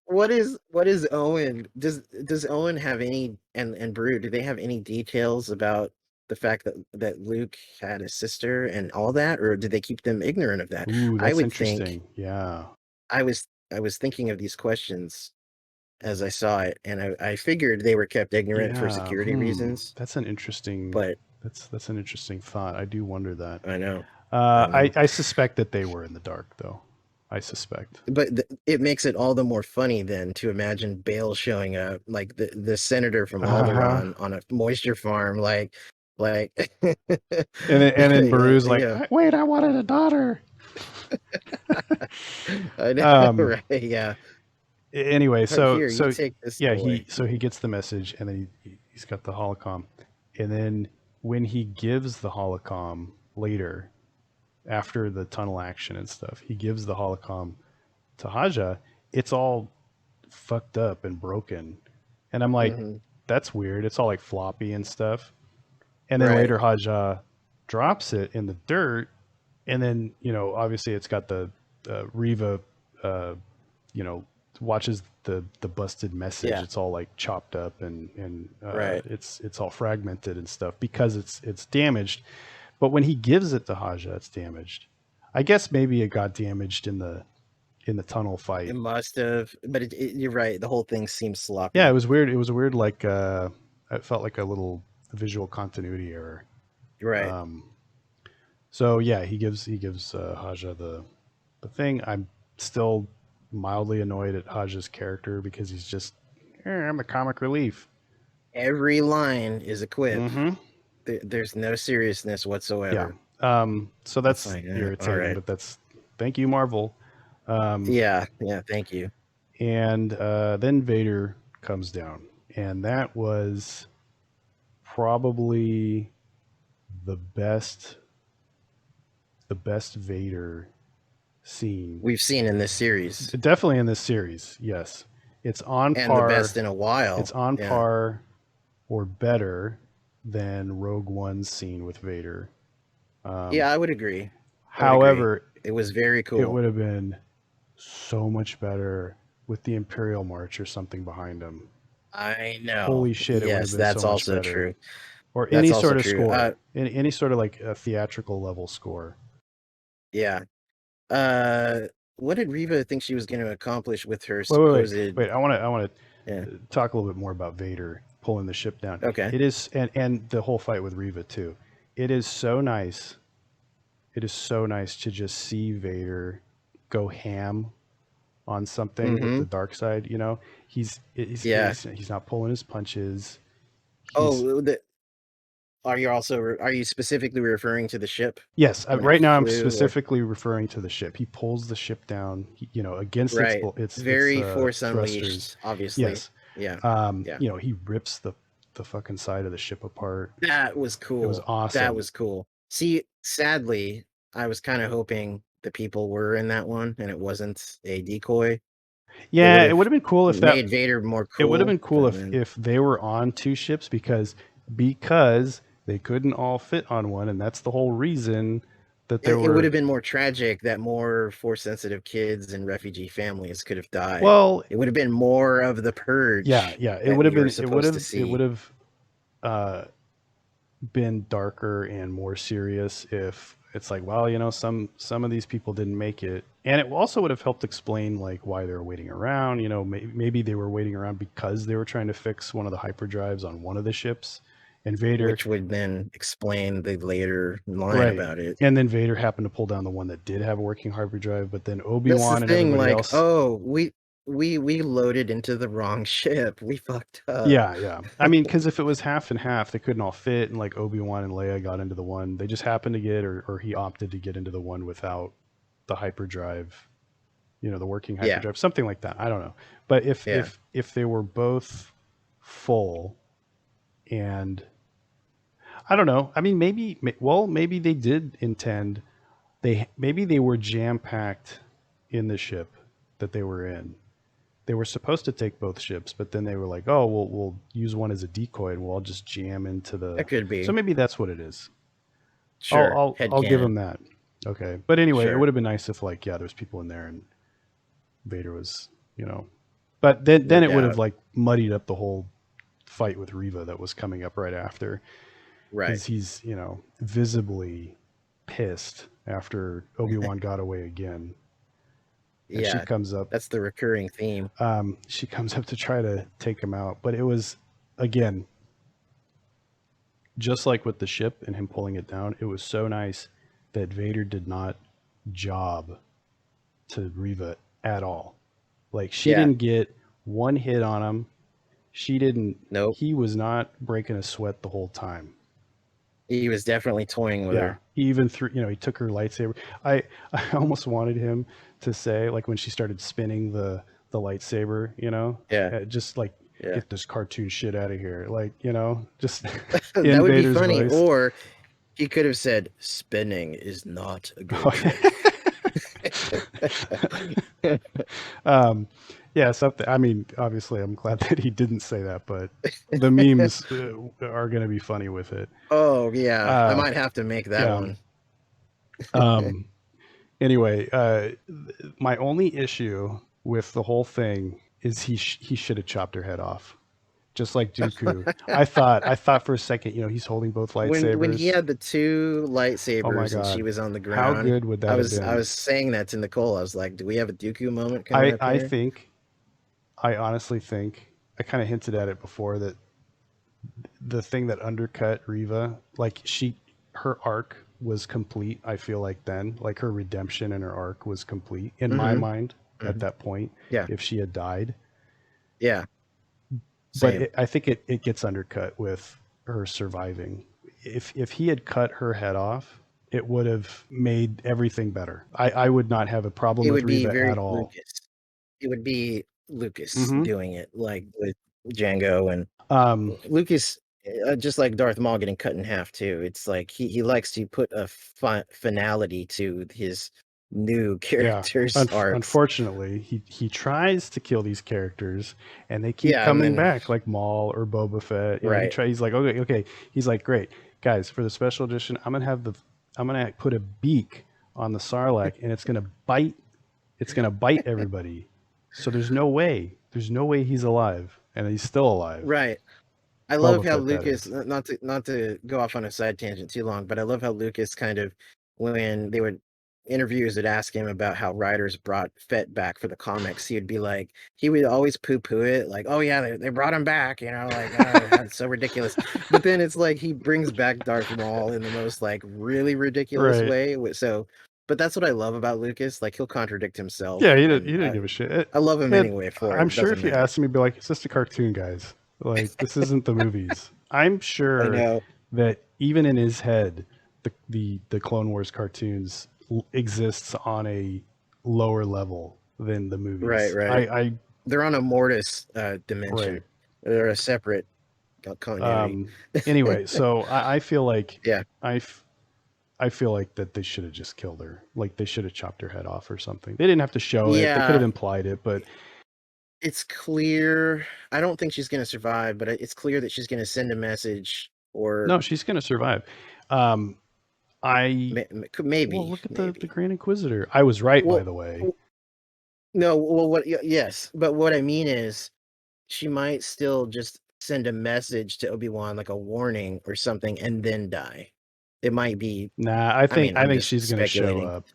what is Owen? Does Owen have any and Brew? Do they have any details about the fact that Luke had a sister and all that, or did they keep them ignorant of that? Ooh, I that's would think interesting. Yeah. I was thinking of these questions as I saw it, and I figured they were kept ignorant for Yeah, security reasons. that's an interesting But that's an interesting thought. I do wonder that. I know, I know. I suspect that they were in the dark, though. I suspect. But it makes it all the more funny then to imagine Bale showing up, like the senator from Uh huh. Alderaan on a moisture farm, like And then yeah, Baru's like, yeah. Wait, I wanted a daughter." I know, Um. right? Yeah. Anyway, Here, you take this yeah, toy. he gets the message, and then he's got the holocom, and then when he gives the holocom later, after the tunnel action and stuff, he gives the holocom to Haja. It's all fucked up and broken. And I'm like, Hmm. that's weird. It's all like floppy and stuff. And then Right. later Haja drops it in the dirt. And then, obviously it's got the Riva, uh, you know, watches the busted message. Yeah. It's all like chopped up and Right. it's all fragmented and stuff because it's damaged. But when he gives it to Haja, it's damaged. I guess maybe it got damaged in the tunnel It fight. must have, but you're right. The whole thing seems Yeah, it sloppy. was weird. It was a weird, like, it felt like a little visual continuity error. Right. Um, so yeah, he gives Haja the thing. I'm still mildly annoyed at Haja's character because he's just, I'm a comic relief. Every line is a quip. Mm-hmm. There's no seriousness Yeah. whatsoever. So It's that's like, all irritating, right. but thank you, Marvel. Um, Yeah, yeah, thank you. and then Vader comes down, and that was probably the best the best Vader scene. We've seen in this series, Definitely in this series, yes. It's on and the best par. in a while. It's on Yeah. par or better than Rogue One's scene with Vader. Yeah, Um, I would agree. I would agree. However, It was very it cool. would have been so much better with the Imperial March or something behind him. I know. Holy shit, it would have Yes, been so that's much also better. true. Or That's any also sort of true. score, any sort of like a theatrical level score. Yeah. Uh, what did Reva think she was going to accomplish with her Wait, supposed? wait. I want Yeah. to talk a little bit more about Vader pulling the ship down. Okay. It is, and the whole fight with Reva too. It is so nice. It is so nice to just see Vader go ham on something with Mm-hmm. the dark side. Yeah. He's not pulling his punches. He's Oh, are you specifically referring to the ship Yes. when it Right now, I'm flew, or specifically referring to the ship. He pulls the ship down. Against right? its Very Force thrusters. Unleashed, obviously. Yes. Yeah. Yeah. You know, he rips the fucking side of the ship apart. That was It was cool. That awesome. was cool. See, sadly, I was kind of hoping the people were in that one and it wasn't a decoy. It would Yeah, it have would have been cool if that made Vader more it would have cool, been cool but then if they were on two ships because they couldn't all fit on one, and that's the whole reason that there it would were. have been more tragic that more force sensitive kids and refugee families could have died. Well, It would have been more of the yeah, purge yeah, it that would have we were been supposed to it would see, have uh, been darker and more serious if it's like, well, you know, some of these people didn't make it, and it also would have helped explain like why they were waiting around. You know, maybe they were waiting around because they were trying to fix one of the hyperdrives on one of the ships, and Vader. which would then explain the later line Right. about it. And then Vader happened to pull down the one that did have a working hyperdrive, but then That's the Obi-Wan and thing, everybody like, else. oh, we loaded into the wrong ship. We fucked up. Yeah, yeah. I mean, because if it was half and half, they couldn't all fit, and like Obi-Wan and Leia got into the one. They just happened to get, or he opted to get into the one without the hyperdrive, you know, the working Yeah, hyperdrive, something like that. I don't know. But yeah. if they were both full, and I don't know. I mean, maybe they did intend maybe they were jam packed in the ship that they were in. They were supposed to take both ships, but then they were like, "Oh, we'll use one as a decoy, and we'll all just jam into the." That could So be. maybe that's what it is. Sure. I'll give them Headcanon. that. Okay, but anyway, it Sure. would have been nice if like there's people in there and Vader was, you know, but then No it would have doubt. like muddied up the whole fight with Riva that was coming up right after, Right. because he's, you know, visibly pissed after Obi-Wan got away again, and Yeah. That's the recurring theme. she comes up to try to take him out, but it was, again, just like with the ship and him pulling it down, it was so nice that Vader did not job to Riva at all. Like, she Yeah. didn't get one hit on him. She didn't. Nope. He was not breaking a sweat the whole time. He was definitely toying with Yeah, her. he even threw. You know, he took her lightsaber. I I almost wanted him to say, like, when she started spinning the lightsaber. You know, Yeah. just like, Yeah. get this cartoon shit out of here. Like, you know, just That in would be Vader's funny. voice. Or he could have said, spinning is not a Oh, good trick. um, yeah, something. I mean, obviously, I'm glad that he didn't say that, but the memes are going to be funny with it. Oh, yeah. I Uh, might have to make that yeah. one. Um, anyway, my only issue with the whole thing is he should have chopped her head off, just like Dooku. I thought for a second, you know, he's holding both When he lightsabers. had the two Oh my lightsabers and she god, was on the how ground, good would I that have was I been? was saying that to Nicole. I was like, do we have a Dooku moment coming up I here? think I honestly think I kind of hinted at it before that the thing that undercut Riva, like her arc was complete. I feel like then, like her redemption and her arc was complete in my Mm-hmm. mind at Mm-hmm. that point. Yeah. If she had died, Yeah. but Same. I think it gets undercut with her surviving. If he had cut her head off, it would have made everything better. I would not have a problem It with would be Riva at very all. Lucas. It would be Lucas Hmm. doing it, like with Django and Um, Lucas, just like Darth Maul getting cut in half too. It's like he likes to put a finality to his new Yeah. characters' arcs. Unfortunately, he tries to kill these characters, and they keep Yeah, and coming then back, like Maul or Boba Fett. You know, right, he's like, okay, okay. He's like, great, guys, for the special edition, I'm gonna put a beak on the Sarlacc, and it's gonna bite. It's gonna bite everybody. So there's no way he's alive, and he's still alive. right. I love Boba how Fett, that Lucas, is. not to go off on a side tangent too long, but I love how Lucas kind of, when they would interviewers would ask him about how writers brought Fett back for the comics, he would be like, he would always poo-poo it, like, oh yeah, they brought him back, like, oh, that's so ridiculous. But then it's like he brings back Darth Maul in the most like really ridiculous Right. way. So, but that's what I love about Lucas. Like he'll contradict himself, Yeah, he and didn't give a shit. I love him anyway for it. I'm It sure doesn't if you matter. asked him, he'd be like, "It's just a cartoon, guys. Like, this isn't the movies." I'm I sure know. that even in his head, the Clone Wars exists on a lower level than the Right, movies. right. they're on a mortis Right. dimension. They're a separate continuity. Um, anyway, so I feel like Yeah. I, f- I feel like that they should have just killed her. Like they should have chopped her head off or something. They didn't have to show it. They could have Yeah, implied it, but it's clear. I don't think she's going to survive, but it's clear that she's going to send a message or no, she's going to survive. Um, I well, maybe, look at the maybe. Grand Inquisitor. I was right, by Well, the way. no, well, yes, but what I mean is she might still just send a message to Obi-Wan, like a warning or something, and then die. It might be, Nah, I mean, I I'm think just she's going to show speculating. up.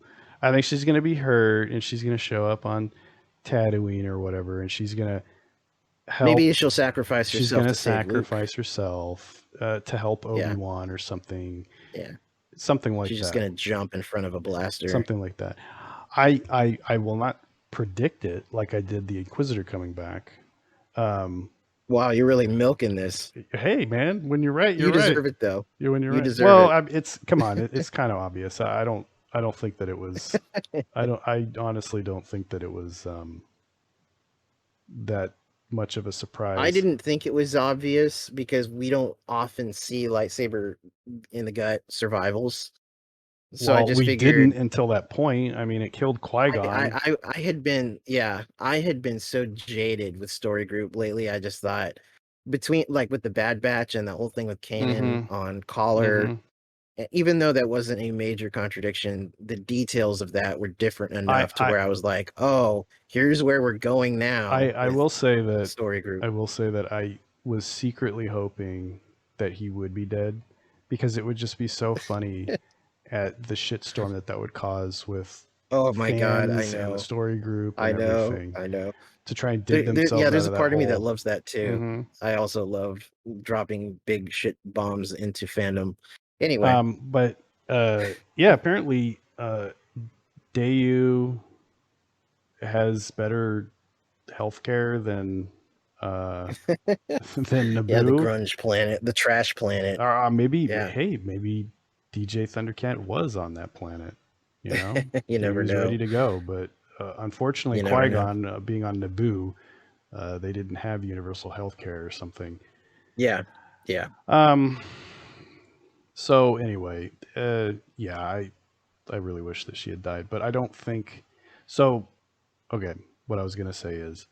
I think she's going to be hurt, and she's going to show up on Tatooine or whatever, and she's going to help. Maybe she'll sacrifice She's herself going to to save Luke. sacrifice herself to help Yeah, Obi-Wan or something, yeah. something like She's just that. gonna jump in front of a blaster. Something like that. I will not predict it like I did the Inquisitor coming back. Um, Wow, you're really milking this. hey man, when you're right, you're You right. deserve it, though. You when you're You right. deserve Well, it. it's come on, it's kind of obvious. I don't think that it was. I honestly don't think that it was that much of a I surprise. didn't think it was obvious because we don't often see lightsaber in the gut survivals. So I Well, just we didn't figured until that point. I mean, it killed Qui Gon. I had been, yeah, I had been so jaded with Story Group lately. I just thought between, like, with the Bad Batch and the whole thing with Kanan Mm-hmm. on Collar, Mm-hmm. even though that wasn't a major contradiction, the details of that were different I enough to I where I was like, oh, here's where we're going now I with will say that Story Group. I was secretly hoping that he would be dead because it would just be so funny at the shitstorm that that would cause with Oh my God, fans and the story group and I know, everything I know. to try and dig Yeah, themselves out there's a of that part of me that hole. loves that too. Hmm. I also love dropping big shit bombs into fandom. Anyway, But yeah, apparently Dayu has better healthcare than uh, than yeah, the Naboo. grunge planet, the trash planet. Or maybe, Yeah, hey, maybe DJ Thundercat was on that planet. You know, you he never was know. ready to go, but unfortunately, You never Qui know. Gon being on Naboo, they didn't have universal health care or something. Yeah, yeah. Um. So anyway, yeah, I really wish that she had died, but I don't think so. Okay, what I was gonna say is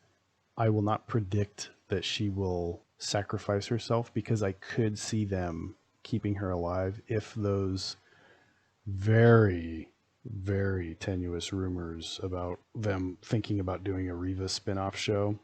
I will not predict that she will sacrifice herself because I could see them keeping her alive if those very, very tenuous rumors about them thinking about doing a Riva spin-off show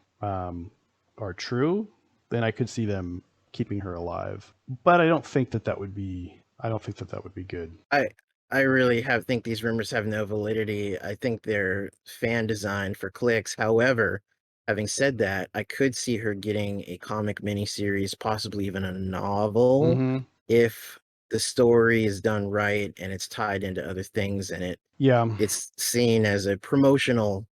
are true, then I could see them keeping her alive. But I don't think that that would be. I don't think that that would be good. I I really have think these rumors have no validity. I think they're fan designed for clicks. However, having said that, I could see her getting a comic miniseries, possibly even a novel, Mm-hmm. if the story is done right and it's tied into other things and Yeah. it's seen as a promotional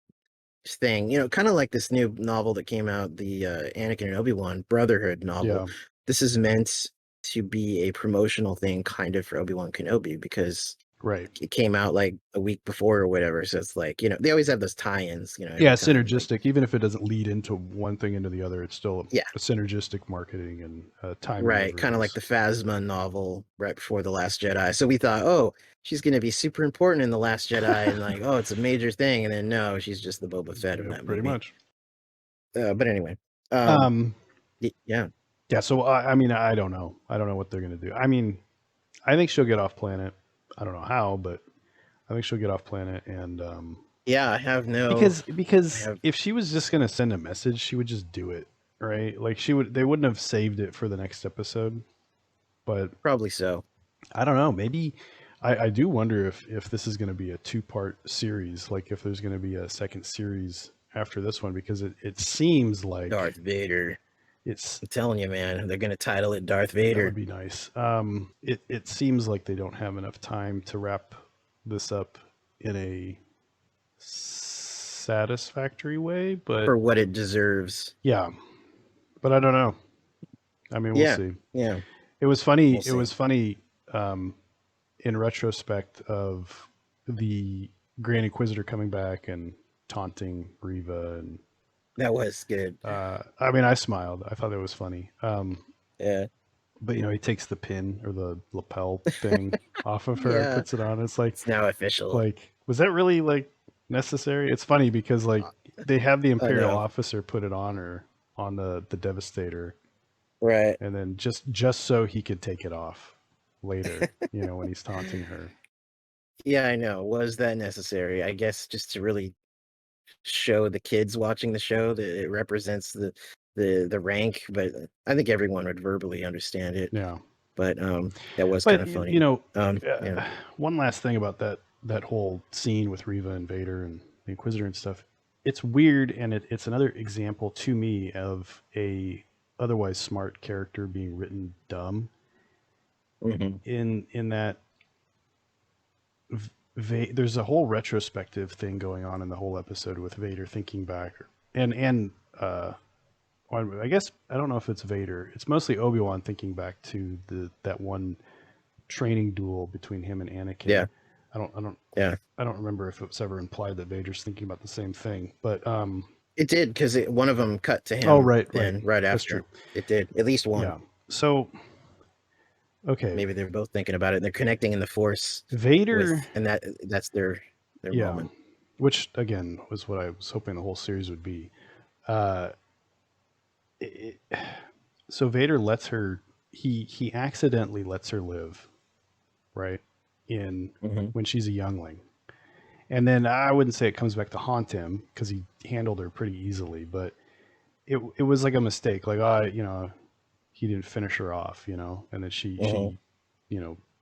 thing, kind of like this new novel that came out, the Anakin and Obi-Wan Brotherhood novel. Yeah. This is meant to be a promotional thing kind of for Obi-Wan Kenobi because Right. it came out like a week before or whatever. So it's like, they always have those tie-ins, Yeah, every time. Like, synergistic. Even if it doesn't lead into one thing into the other, it's still yeah, a synergistic marketing and timing of right. Kind of like release. the Phasma novel right before The Last Jedi. So we thought, oh, she's going to be super important in The Last Jedi. And like, oh, it's a major thing. And then no, she's just the Boba Fett of Yeah, that pretty movie. much. But anyway, um, Um, yeah. yeah. So I mean, I don't know. I don't know what they're gonna do. I mean, I think she'll get off planet. I don't know how, but I think she'll get off planet and Yeah, I because have if she was just gonna send a message, she would just do it, right? Like she would. They wouldn't have saved it for the next episode. But probably so. I don't know. Maybe I do wonder if this is going to be a two-part series, like if there's going to be a second series after this one, because it seems like Darth Vader. it's I'm telling you, man, they're gonna title it Darth that would Vader. be nice. It seems like they don't have enough time to wrap this up in a satisfactory way, but For what it deserves. yeah, but I don't know. I mean, we'll Yeah, see. yeah, It was funny. we'll It see. was funny in retrospect of the Grand Inquisitor coming back and taunting Riva and That was good. I mean, I smiled. I thought it was funny. Yeah. But he takes the pin or the lapel thing off of her, Yeah. puts it on. It's It's now official. like, was that really like necessary? It's funny because like they have the I Imperial know. officer put it on her on the Devastator, Right. and then just so he could take it off later, when he's taunting her. Yeah, I know. Was that necessary? I guess just to really show the kids watching the show that it represents the rank, but I think everyone would verbally understand it. Yeah. But that was kind But of funny. Yeah. one last thing about that whole scene with Reva and Vader and the Inquisitor and stuff. It's weird, and it's another example to me of a otherwise smart character being written dumb. Hmm. In that there's a whole retrospective thing going on in the whole episode with Vader thinking back, and I guess I don't know if it's Vader. It's mostly Obi-Wan thinking back to that one training duel between him and Anakin. Yeah. I don't I don't Yeah. I don't remember if it was ever implied that Vader's thinking about the same thing, but It did because one of them cut to oh him. right, Then right that's after true. it did at least one. Yeah. So okay, Maybe they're both thinking about it. And they're connecting in the Force Vader, with, and that's their yeah, moment. which again was what I was hoping the whole series would be. Uh, it, so Vader lets her. He accidentally lets her live, right? In Hmm. when she's a youngling, and then I wouldn't say it comes back to haunt him because he handled her pretty easily, but it was like a mistake. Like he didn't finish her off, and then Hmm. she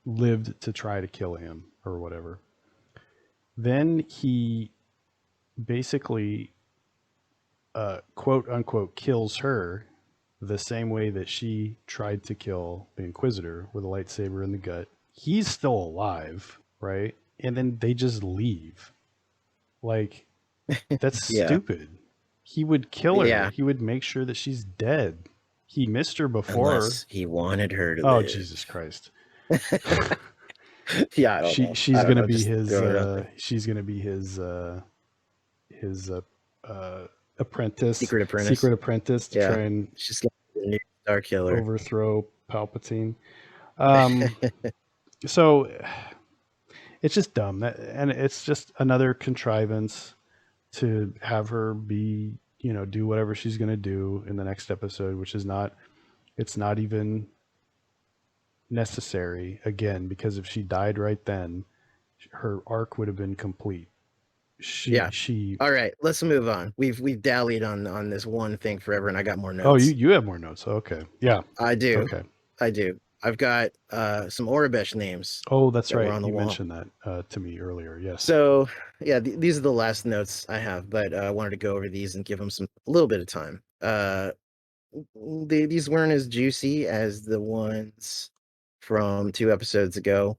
lived to try to kill him or whatever. Then he basically quote unquote kills her the same way that she tried to kill the Inquisitor with a lightsaber in the gut. He's still alive, right? And then they just leave. Like, that's Yeah. stupid. He would kill her. Yeah. He would make sure that she's dead. He missed her before. Unless he wanted her to Oh live. Jesus Christ. Yeah, I don't know. I She's don't gonna know. be Just his throwing it out there. she's gonna be his uh, apprentice, Secret Apprentice. secret apprentice to Yeah. try and She's gonna be the new Star Killer. overthrow Palpatine. Um, so it's just dumb, and it's just another contrivance to have her be, do whatever she's going to do in the next episode, which is not. It's not even necessary again because if she died right then, her arc would have been complete. Yeah. She. All right, let's move on. We've dallied on this one thing forever, and I got more Oh, notes. you have more notes. Okay, yeah. I do. Okay. I do. I've got some Orabesh names Oh, that's that were right. on the You wall. mentioned that to me earlier. Yes. So yeah, these are the last notes I have, but I wanted to go over these and give them a little bit of time. These weren't as juicy as the ones from 2 episodes ago,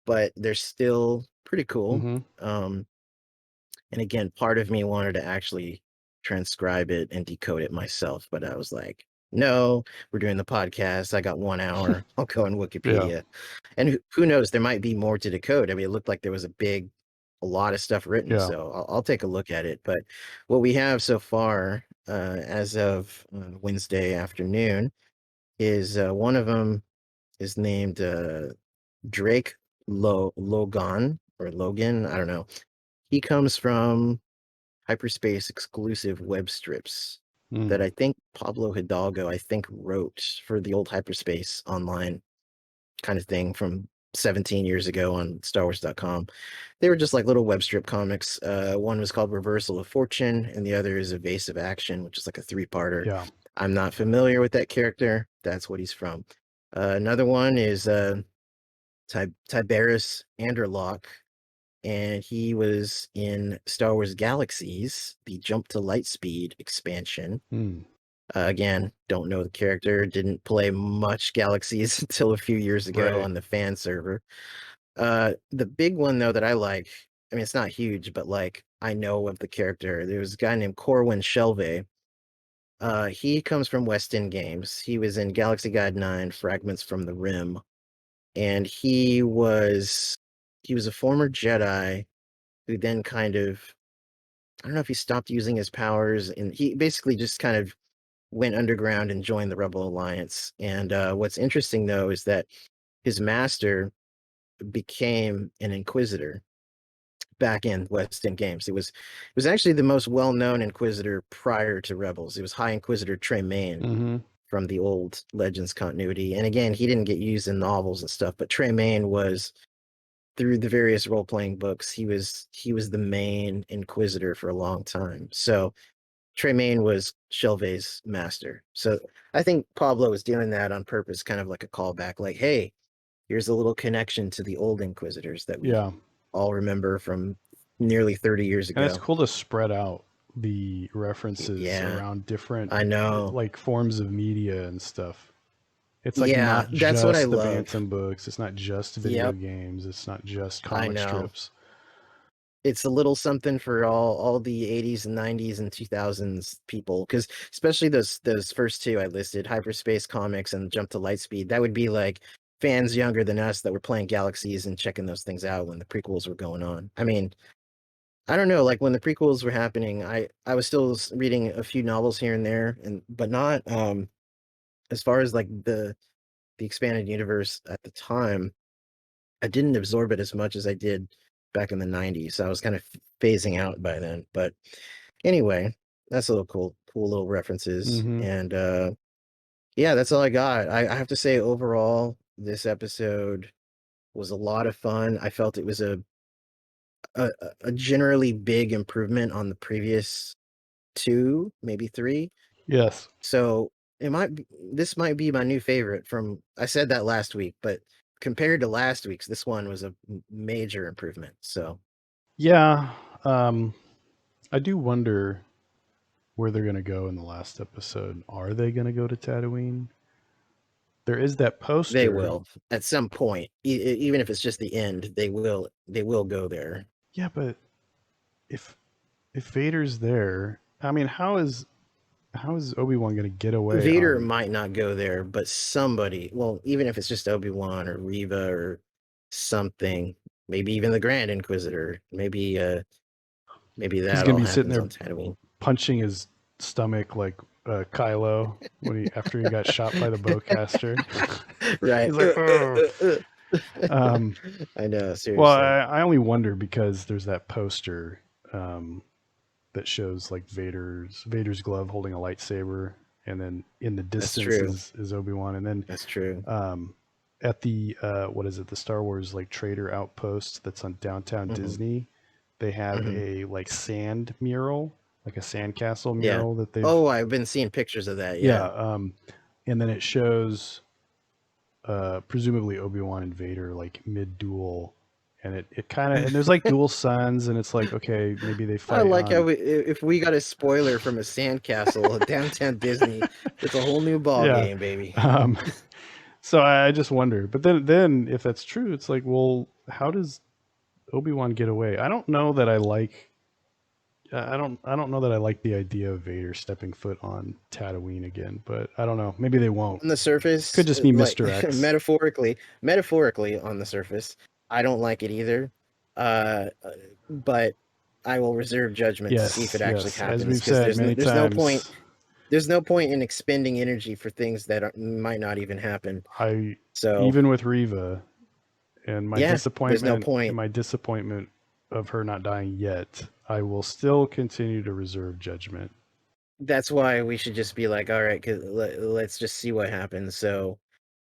but they're still pretty cool. Mm-hmm. Um, and again, part of me wanted to actually transcribe it and decode it myself, but I was like, no, we're doing the podcast. I got 1 hour. I'll go on Yeah. Wikipedia. And who knows? There might be more to decode. I mean, it looked like there was a lot of stuff written, Yeah. so I'll take a look at it. But what we have so far, as of Wednesday afternoon, is one of them is named Drake Logan or Logan. I don't know. He comes from hyperspace exclusive web strips that Mm. I think Pablo Hidalgo, I think, wrote for the old hyperspace online kind of thing from 17 years ago on StarWars.com. They were just like little web strip comics. One was called Reversal of Fortune, and the other is Evasive Action, which is like a three-parter. Yeah. I'm not familiar with that character. That's what he's from. Another one is Tiberius Anderlock, and he was in Star Wars Galaxies, the Jump to Lightspeed expansion. Mm. Again, don't know the character, didn't play much Galaxies until a few years ago Right. on the fan server. The big one though that I like, I mean, it's not huge, but like I know of the character. There's a guy named Corwin Shelvey. He comes from West End Games. He was in Galaxy Guide 9, Fragments from the Rim, and he was a former Jedi who then kind of I don't know if he stopped using his powers, and he basically just kind of went underground and joined the Rebel Alliance. And what's interesting though is that his master became an Inquisitor back in West End Games. It was actually the most well-known Inquisitor prior to Rebels. It was High Inquisitor Tremaine Mm-hmm. from the old Legends continuity. And again, he didn't get used in novels and stuff, but Tremaine was through the various role-playing books, he was the main Inquisitor for a long time. So Tremaine was Shelvey's master. So I think Pablo was doing that on purpose, kind of like a callback, like, hey, here's a little connection to the old Inquisitors that we Yeah. all remember from nearly 30 years And it's ago. cool to spread out the references Yeah, around different I know. like forms of media and stuff. It's like Yeah, not that's what I just the love. Bantam books. It's not just video Yep, games. It's not just I comic know. strips. It's a little something for all the 80s and 90s and 2000s people, because especially those first two I listed, Hyperspace Comics and Jump to Lightspeed, that would be like fans younger than us that were playing Galaxies and checking those things out when the prequels were going on. I mean, I don't know, like when the prequels were happening, I was still reading a few novels here and there, and but not as far as like the expanded universe at the time. I didn't absorb it as much as I did back in the 90s. So I was kind of phasing out by then. But anyway, that's a little cool little references. Mm-hmm. And yeah, that's all I got. I have to say, overall, this episode was a lot of fun. I felt it was a generally big improvement on the previous two, maybe three. Yes. So this might be my new favorite from, I said that last week, but compared to last week's, this one was a major improvement. So Yeah. Um, I do wonder where they're going to go in the last episode. Are they going to go to Tatooine? There is that they poster. will at some point, even if it's just the end, they will go there. Yeah, but if if Vader's there, I mean, how is Obi-Wan going to get away Vader on? might not go there, but somebody, well, even if it's just Obi-Wan or Reva or something, maybe even the Grand Inquisitor, maybe He's that going to all be sitting happens there on Tatooine. punching his stomach like Kylo when he after he got shot by the bowcaster. Right. He's like, oh. Um, I know, well, seriously. I only wonder because there's that poster um, that shows like Vader's glove holding a lightsaber, and then in the That's distance true. is Obi-Wan, and then That's true. um, at the what is it, the Star Wars like trader outpost that's on downtown Hmm. Disney, they have Hmm. a like sand mural, like a sandcastle Yeah. mural that they've Oh, I've been seeing pictures of that. yeah, Yeah. and then it shows presumably Obi-Wan and Vader like mid duel, and it kind of and there's like dual suns, and it's like okay, maybe they I fight like how on if we got a spoiler from a sandcastle at downtown Disney, it's a whole new ball yeah. game, baby. Um, so I just wonder, but then if that's true, it's like, well, how does Obi-Wan get away? I don't know that I like. I don't know that I like the idea of Vader stepping foot on Tatooine again, but I don't know. Maybe they won't. On the surface, Could just be like Mr. X. metaphorically on the surface, I don't like it either. But I will reserve judgment to see if Yes, it actually yes. As happens we've because said many times, there's no point in expending energy for things that might not even happen. I So even with Riva and yeah, there's no point. my disappointment of her not dying yet, I will still continue to reserve judgment. That's why we should just be like, all right, let's just see what happens. So,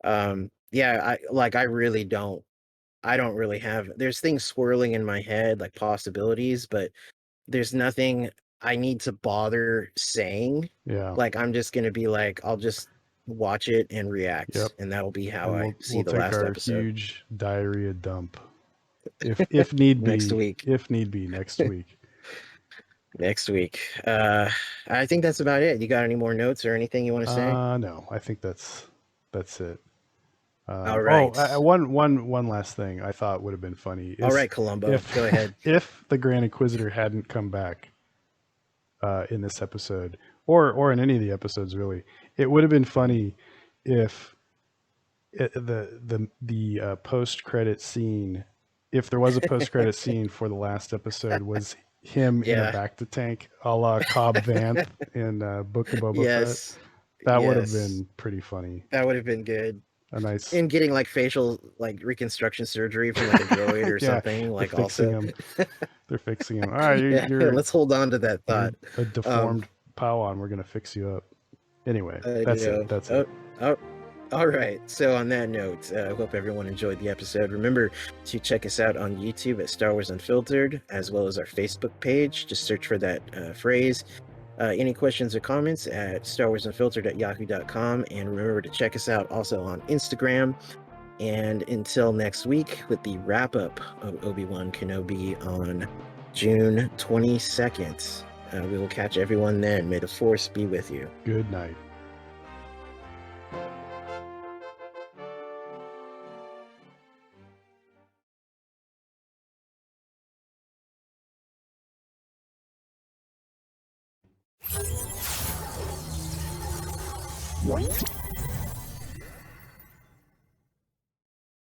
yeah, I don't really have. There's things swirling in my head like possibilities, but there's nothing I need to bother saying. Yeah. Like I'm just gonna be like, I'll just watch it and Yep. react, and that'll be how And I we'll see the take last our episode huge diarrhea dump if need next be, week. next week. Next week. I think that's about it. You got any more notes or anything you want to say? No, I think that's it. All right. One last thing I thought would have been funny All is right, Columbo. if Go ahead. if the Grand Inquisitor hadn't come back in this episode or in any of the episodes really, it would have been funny if the post credit scene, if there was a post credit scene for the last episode, was him in a Yeah. Bacta tank, a la Cobb Vanth in Book of Boba Fett. Yes. That would have Yes. been pretty funny. That would have been good. A nice, And getting like facial like reconstruction surgery from like a droid or yeah. something, They're like fixing also. him. They're fixing him. All right, Yeah, let's hold on to that you're thought. a Um, deformed Powan. We're gonna fix you up. Anyway, I that's it. know. That's Oh, it. oh, all right. So on that note, I hope everyone enjoyed the episode. Remember to check us out on YouTube at Star Wars Unfiltered, as well as our Facebook page. Just search for that phrase. Any questions or comments at starwarsunfiltered@yahoo.com. And remember to check us out also on Instagram. And until next week with the wrap up of Obi-Wan Kenobi on June 22nd. We will catch everyone then. May the Force be with you. Good night. What?